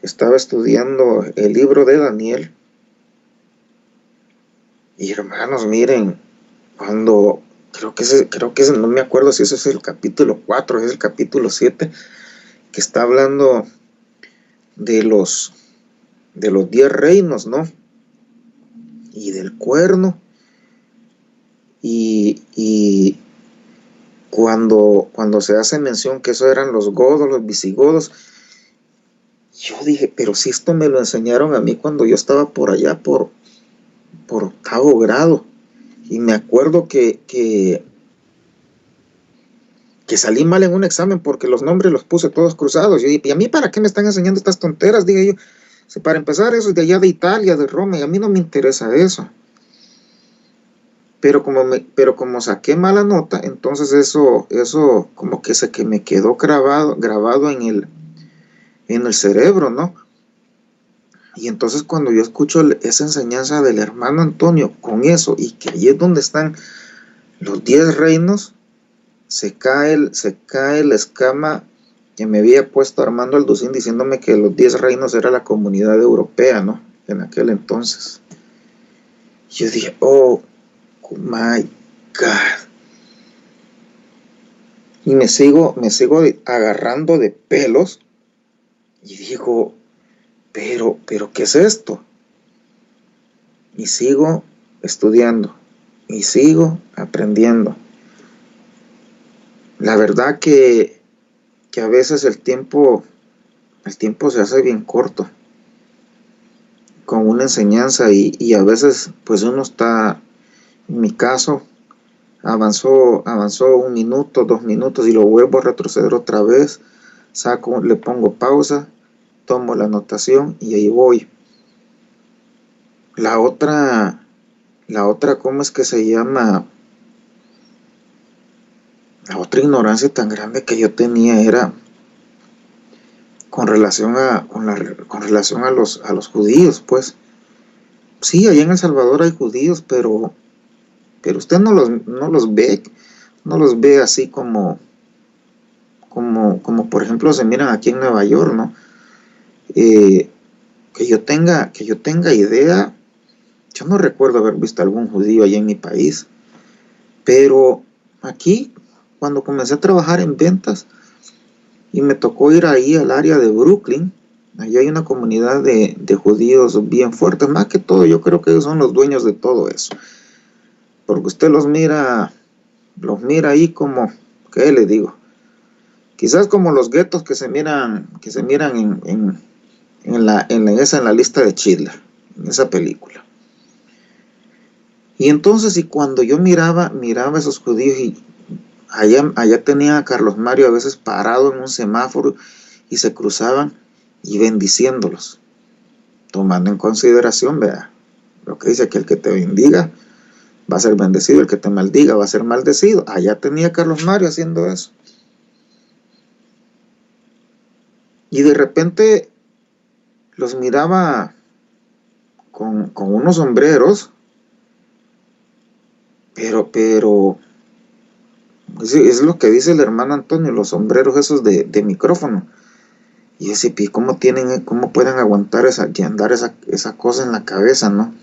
estudiando el libro de Daniel. Y hermanos, miren, cuando creo que ese, no me acuerdo si ese es el capítulo 4, es el capítulo 7, que está hablando de los 10 reinos, ¿no? Y del cuerno. Y cuando se hace mención que eso eran los godos, los visigodos, yo dije, pero si esto me lo enseñaron a mí cuando yo estaba por allá, por octavo grado. Y me acuerdo que salí mal en un examen porque los nombres los puse todos cruzados. Yo dije, ¿y a mí para qué me están enseñando estas tonteras? Dije yo, si para empezar eso es de allá de Italia, de Roma, y a mí no me interesa eso. Pero como saqué mala nota, entonces eso como que me quedó grabado en el cerebro, ¿no? Y entonces cuando yo escucho esa enseñanza del hermano Antonio con eso, y que ahí es donde están los 10 reinos, se cae la escama que me había puesto Armando Alducín diciéndome que los 10 reinos era la comunidad europea, ¿no? En aquel entonces. Yo dije, oh my God. Y me sigo agarrando de pelos y digo, pero ¿qué es esto? Y sigo estudiando y sigo aprendiendo. La verdad que a veces el tiempo se hace bien corto con una enseñanza y a veces pues uno está, en mi caso, avanzó 1 minuto, 2 minutos y lo vuelvo a retroceder otra vez, le pongo pausa, tomo la anotación y ahí voy. La otra, ¿cómo es que se llama? La otra ignorancia tan grande que yo tenía era con relación a los judíos, pues. Sí, allá en El Salvador hay judíos, pero usted no los ve así como por ejemplo se miran aquí en Nueva York, ¿no? Que yo tenga idea, yo no recuerdo haber visto algún judío allá en mi país, pero aquí, cuando comencé a trabajar en ventas y me tocó ir ahí al área de Brooklyn, allá hay una comunidad de judíos bien fuertes, más que todo yo creo que ellos son los dueños de todo eso, porque usted los mira ahí como, ¿qué le digo? Quizás como los guetos que se miran en la lista de Schindler, en esa película. Y entonces, y cuando yo miraba esos judíos, y allá tenía a Carlos Mario a veces parado en un semáforo y se cruzaban y bendiciéndolos, tomando en consideración, vea, lo que dice que el que te bendiga va a ser bendecido, el que te maldiga va a ser maldecido. Allá tenía a Carlos Mario haciendo eso. Y de repente los miraba con unos sombreros, pero es lo que dice el hermano Antonio, los sombreros esos de micrófono. Y ese, ¿cómo pueden aguantar andar esa cosa en la cabeza, no?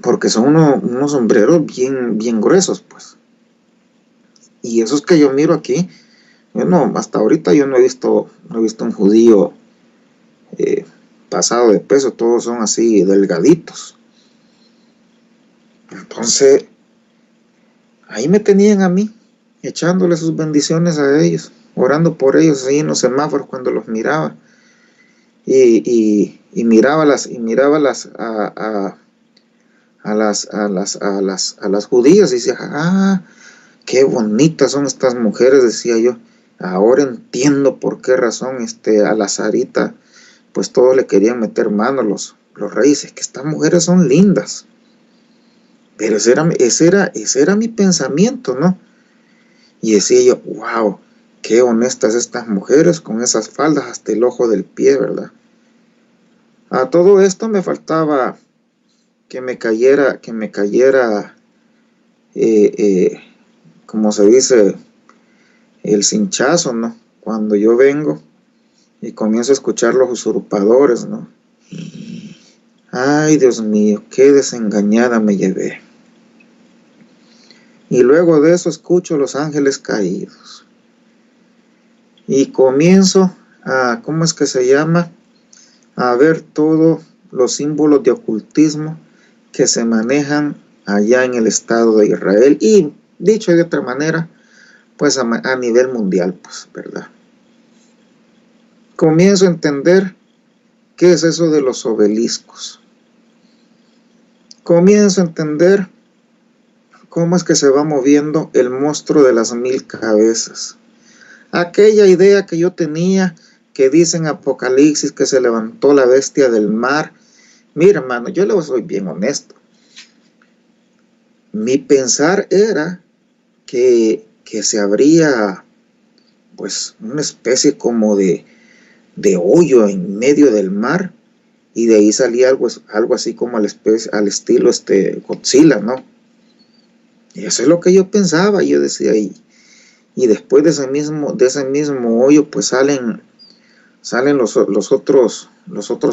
Porque son unos sombreros bien gruesos, pues. Y esos que yo miro aquí, bueno, hasta ahorita yo no he visto un judío pasado de peso, todos son así delgaditos. Entonces, ahí me tenían a mí, echándole sus bendiciones a ellos, orando por ellos ahí en los semáforos cuando los miraba. Y miraba a las judías y decía, qué bonitas son estas mujeres, decía yo. Ahora entiendo por qué razón a la Sarita, pues todos le querían meter mano los reyes, que estas mujeres son lindas. Pero ese era mi pensamiento, ¿no? Y decía yo, wow, qué honestas estas mujeres con esas faldas hasta el ojo del pie, ¿verdad? A todo esto me faltaba que me cayera, como se dice, el cinchazo, ¿no? Cuando yo vengo y comienzo a escuchar los usurpadores, ¿no? Ay, Dios mío, qué desengañada me llevé. Y luego de eso escucho los ángeles caídos. Y comienzo a, ¿cómo es que se llama? A ver todos los símbolos de ocultismo que se manejan allá en el Estado de Israel. Y dicho de otra manera, pues a nivel mundial, pues, ¿verdad? Comienzo a entender qué es eso de los obeliscos. Comienzo a entender cómo es que se va moviendo el monstruo de las 1000 cabezas. Aquella idea que yo tenía, que dice en Apocalipsis que se levantó la bestia del mar. Mira, hermano, yo le soy bien honesto. Mi pensar era que se abría, pues, una especie como de hoyo en medio del mar, y de ahí salía algo así como al estilo Godzilla, ¿no? Y eso es lo que yo pensaba. Yo decía, y después de ese mismo hoyo, pues salen los otros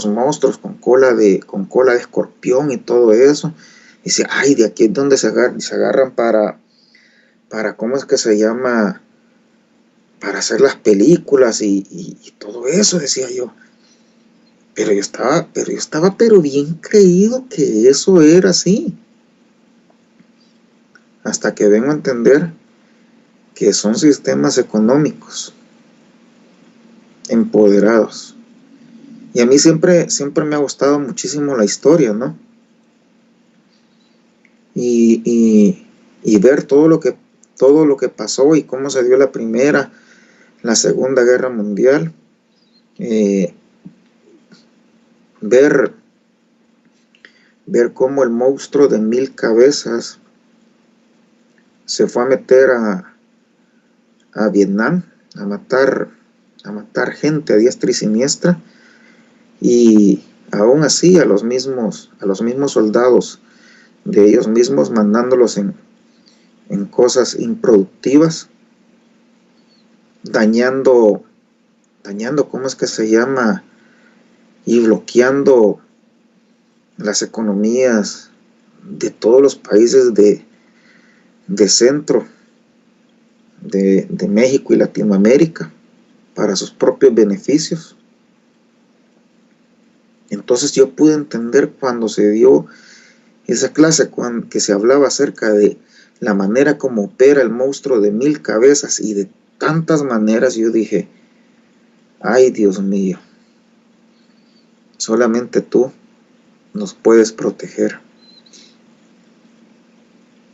monstruos con cola de escorpión y todo eso. Y dice, ay, de aquí es donde se agarran para ¿cómo es que se llama? Para hacer las películas y todo eso, decía yo. Pero yo estaba bien creído que eso era así. Hasta que vengo a entender que son sistemas económicos empoderados. Y a mí siempre me ha gustado muchísimo la historia, ¿no? Y ver todo lo que pasó y cómo se dio la Primera, la Segunda Guerra Mundial. Ver cómo el monstruo de 1000 cabezas se fue a meter a Vietnam a matar gente a diestra y siniestra, y aún así a los mismos soldados de ellos mismos, mandándolos en cosas improductivas, dañando, ¿cómo es que se llama? Y bloqueando las economías de todos los países de centro, de México y Latinoamérica, para sus propios beneficios. Entonces yo pude entender cuando se dio esa clase, que se hablaba acerca de la manera como opera el monstruo de 1000 cabezas y de tantas maneras. Yo dije, ay, Dios mío, solamente tú nos puedes proteger.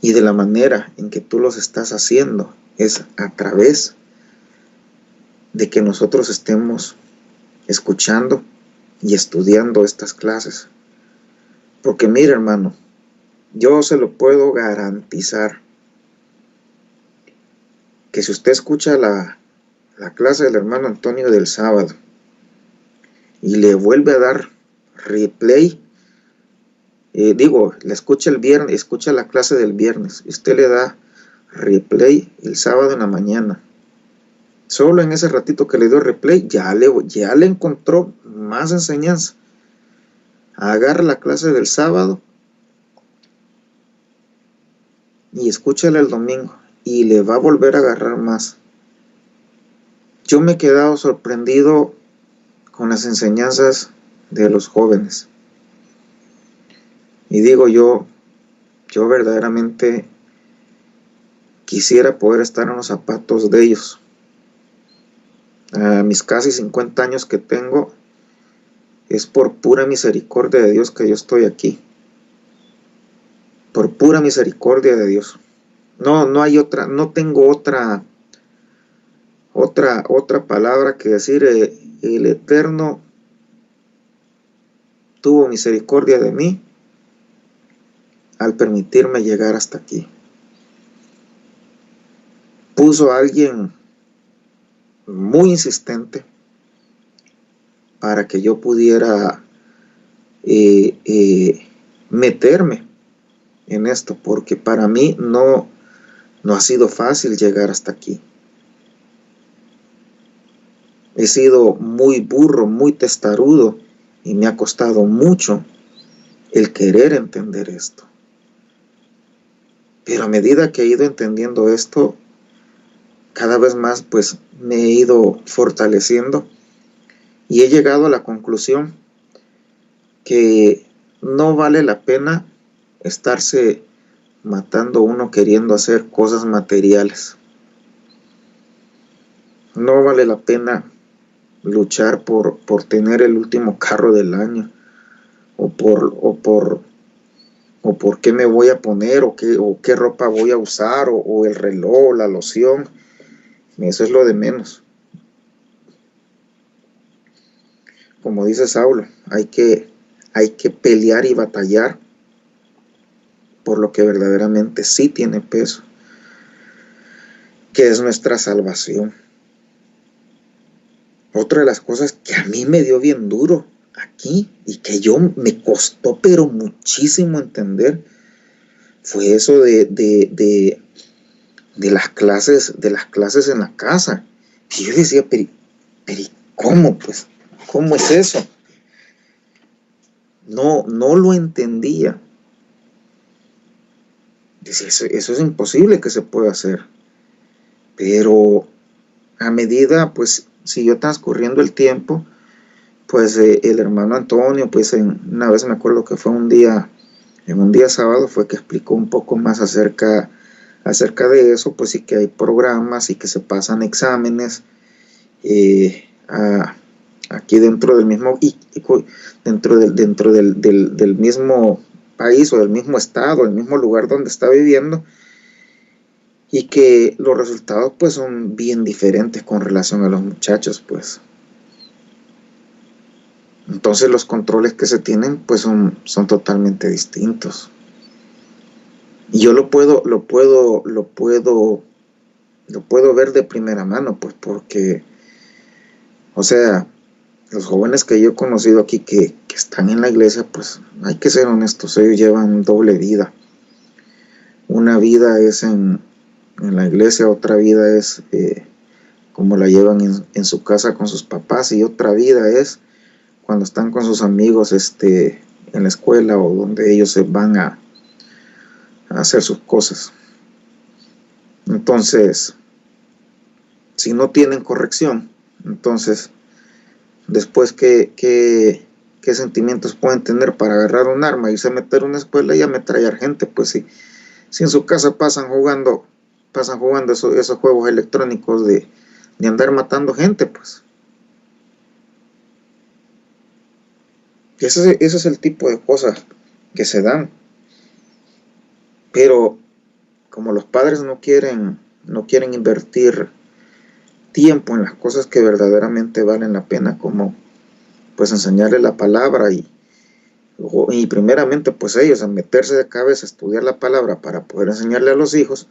Y de la manera en que tú los estás haciendo es a través de que nosotros estemos escuchando y estudiando estas clases. Porque mira, hermano, yo se lo puedo garantizar, que si usted escucha la clase del hermano Antonio del sábado y le vuelve a dar replay, le escucha el viernes, escucha la clase del viernes, y usted le da replay el sábado en la mañana, solo en ese ratito que le dio replay, ya le encontró más enseñanza. Agarra la clase del sábado y escúchale el domingo, y le va a volver a agarrar más. Yo me he quedado sorprendido con las enseñanzas de los jóvenes. Y digo, yo verdaderamente quisiera poder estar en los zapatos de ellos. A mis casi 50 años que tengo, es por pura misericordia de Dios que yo estoy aquí. Por pura misericordia de Dios. No hay otra, no tengo otra palabra que decir. El Eterno tuvo misericordia de mí al permitirme llegar hasta aquí. Puso a alguien muy insistente para que yo pudiera meterme en esto, porque para mí no ha sido fácil llegar hasta aquí. He sido muy burro, muy testarudo, y me ha costado mucho el querer entender esto. Pero a medida que he ido entendiendo esto, cada vez más pues me he ido fortaleciendo y he llegado a la conclusión que no vale la pena estarse matando uno queriendo hacer cosas materiales. No vale la pena luchar por tener el último carro del año, o por qué me voy a poner, o qué ropa voy a usar, o el reloj, la loción. Eso es lo de menos. Como dice Saulo, hay que pelear y batallar por lo que verdaderamente sí tiene peso, que es nuestra salvación. Otra de las cosas que a mí me dio bien duro aquí y que me costó pero muchísimo entender fue eso de las clases en la casa. Y yo decía, pero ¿cómo pues? ¿Cómo es eso? No lo entendía. Decía, eso es imposible que se pueda hacer. Pero a medida pues siguió transcurriendo el tiempo, pues el hermano Antonio, pues una vez me acuerdo que fue en un día sábado, fue que explicó un poco más acerca de eso, pues sí que hay programas y que se pasan exámenes aquí dentro del mismo, dentro del mismo país o del mismo estado, el mismo lugar donde está viviendo, y que los resultados pues son bien diferentes con relación a los muchachos, pues. Entonces los controles que se tienen pues son totalmente distintos. Y yo lo puedo ver de primera mano, pues porque, o sea, los jóvenes que yo he conocido aquí que están en la iglesia, pues hay que ser honestos, ellos llevan doble vida. Una vida es en la iglesia, otra vida es como la llevan en su casa con sus papás, y otra vida es cuando están con sus amigos en la escuela, o donde ellos se van a hacer sus cosas. Entonces, si no tienen corrección, entonces después qué sentimientos pueden tener para agarrar un arma y irse a meter a una escuela y ametrallar gente. Pues si en su casa pasan jugando esos juegos electrónicos de andar matando gente, pues ese es el tipo de cosas que se dan. Pero como los padres no quieren invertir tiempo en las cosas que verdaderamente valen la pena, como pues enseñarle la palabra, y primeramente pues ellos a meterse de cabeza a estudiar la palabra para poder enseñarle a los hijos,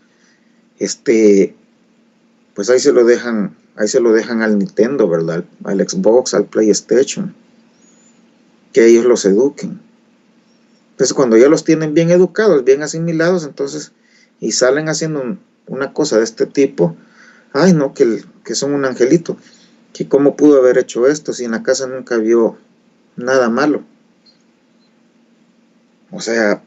pues ahí se lo dejan al Nintendo, ¿verdad? Al Xbox, al PlayStation, que ellos los eduquen. Entonces cuando ya los tienen bien educados, bien asimilados, entonces, y salen haciendo una cosa de este tipo, ay no, que son un angelito, que cómo pudo haber hecho esto si en la casa nunca vio nada malo. O sea,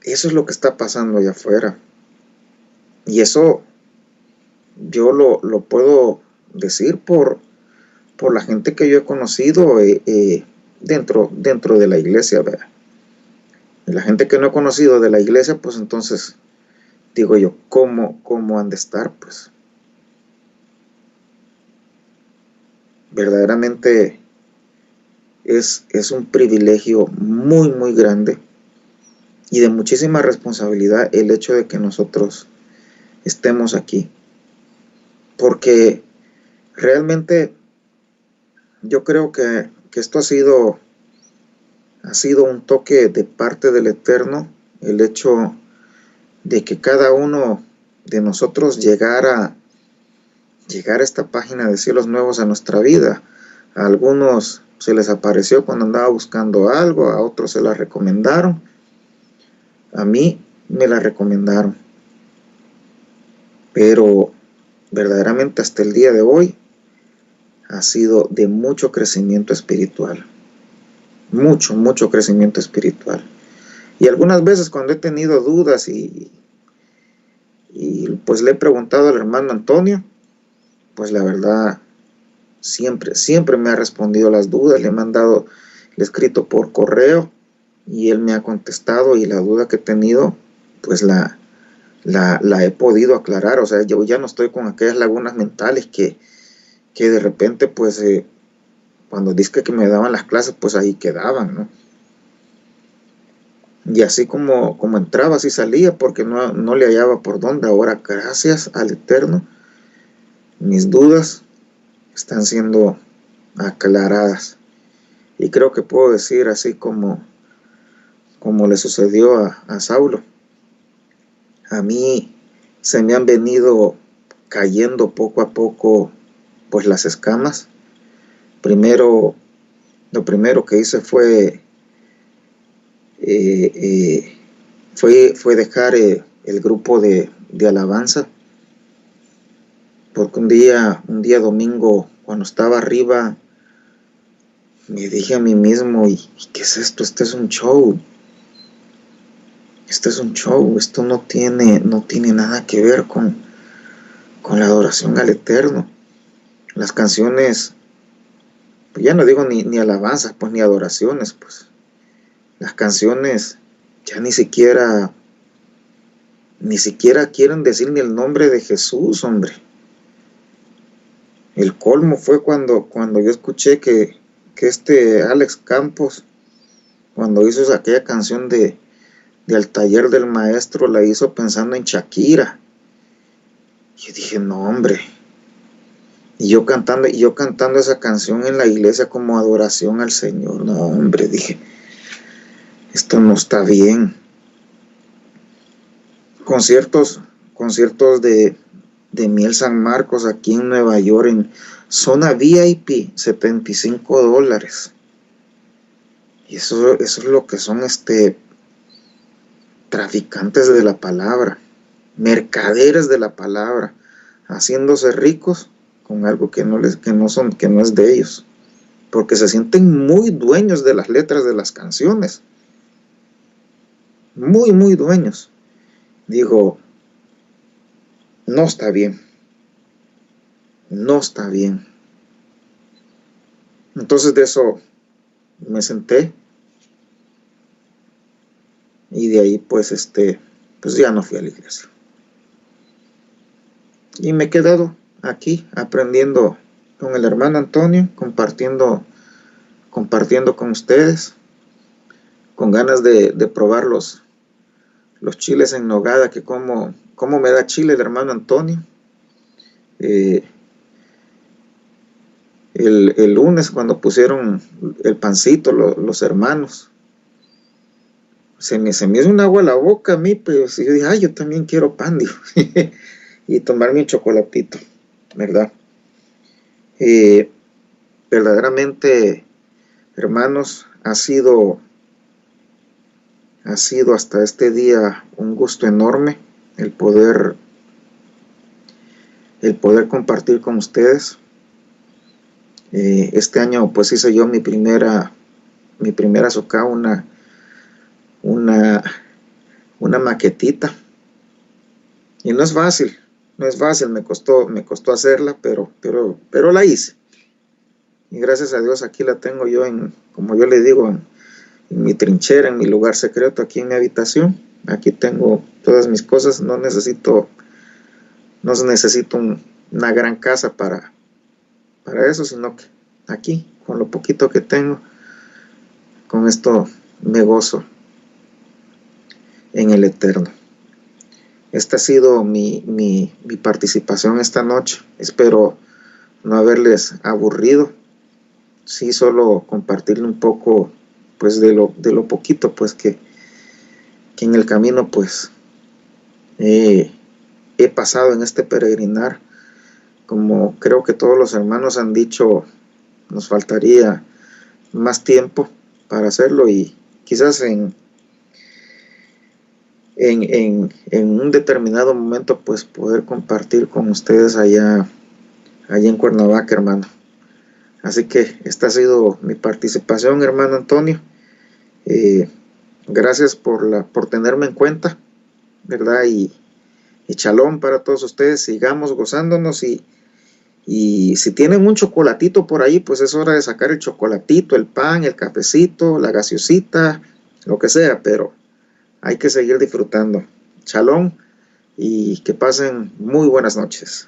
eso es lo que está pasando allá afuera. Y eso yo lo puedo decir por la gente que yo he conocido dentro de la iglesia, ¿verdad? Y la gente que no he conocido de la iglesia, pues entonces digo yo, ¿cómo han de estar? Pues verdaderamente es un privilegio muy, muy grande y de muchísima responsabilidad el hecho de que nosotros estemos aquí. Porque realmente yo creo que esto ha sido un toque de parte del Eterno, el hecho de que cada uno de nosotros llegara a esta página de Cielos Nuevos a nuestra vida. A algunos se les apareció cuando andaba buscando algo, a otros se la recomendaron, a mí me la recomendaron, pero verdaderamente hasta el día de hoy ha sido de mucho crecimiento espiritual, mucho crecimiento espiritual. Y algunas veces cuando he tenido dudas y pues le he preguntado al hermano Antonio, pues la verdad siempre me ha respondido las dudas, le he mandado, le he escrito por correo y él me ha contestado, y la duda que he tenido pues la he podido aclarar. O sea, yo ya no estoy con aquellas lagunas mentales que de repente pues cuando dizque que me daban las clases pues ahí quedaban, ¿no? Y así como entraba, así salía, porque no le hallaba por dónde. Ahora, gracias al Eterno, mis dudas están siendo aclaradas. Y creo que puedo decir así como le sucedió a Saulo. A mí se me han venido cayendo poco a poco pues las escamas. Lo primero que hice fue dejar el grupo de alabanza, porque un día domingo, cuando estaba arriba, me dije a mí mismo, ¿y qué es esto? Este es un show. Esto no tiene nada que ver con la adoración al Eterno. Las canciones, pues ya no digo ni alabanzas, pues ni adoraciones, pues las canciones ya ni siquiera quieren decir ni el nombre de Jesús, hombre. El colmo fue cuando yo escuché que este Alex Campos, cuando hizo aquella canción de Al Taller del Maestro, la hizo pensando en Shakira. Yo dije, no, hombre. Y yo cantando esa canción en la iglesia como adoración al Señor. No, hombre, dije, esto no está bien. Conciertos de Miel San Marcos aquí en Nueva York, en zona VIP, $75. Y eso es lo que son traficantes de la palabra, mercaderes de la palabra, haciéndose ricos con algo que no es de ellos, porque se sienten muy dueños de las letras de las canciones, muy dueños. Digo, no está bien. Entonces de eso me senté, y de ahí pues pues ya no fui a la iglesia. Y me he quedado aquí aprendiendo con el hermano Antonio, compartiendo con ustedes, con ganas de probar los chiles en nogada, que como me da chile el hermano Antonio. El lunes, cuando pusieron el pancito los hermanos, se me hizo un agua a la boca a mí, pues yo dije, yo también quiero pan, digo, y tomarme un chocolatito, ¿verdad? Verdaderamente, hermanos, ha sido hasta este día un gusto enorme el poder compartir con ustedes. Este año pues hice yo mi primera socá, una maquetita, y no es fácil, me costó hacerla, pero la hice, y gracias a Dios aquí la tengo yo como yo le digo, en mi trinchera, en mi lugar secreto, aquí en mi habitación. Aquí tengo todas mis cosas, no necesito una gran casa para eso, sino que aquí, con lo poquito que tengo, con esto me gozo en el Eterno. Esta ha sido mi participación esta noche. Espero no haberles aburrido. Sí, solo compartirle un poco pues de lo poquito pues que en el camino pues he pasado en este peregrinar. Como creo que todos los hermanos han dicho, nos faltaría más tiempo para hacerlo y quizás en un determinado momento pues poder compartir con ustedes allá en Cuernavaca, hermano. Así que esta ha sido mi participación, hermano Antonio. Gracias por tenerme en cuenta, ¿verdad? Y chalón para todos ustedes, sigamos gozándonos y si tienen un chocolatito por ahí, pues es hora de sacar el chocolatito, el pan, el cafecito, la gaseosita, lo que sea, pero hay que seguir disfrutando. Chalón y que pasen muy buenas noches.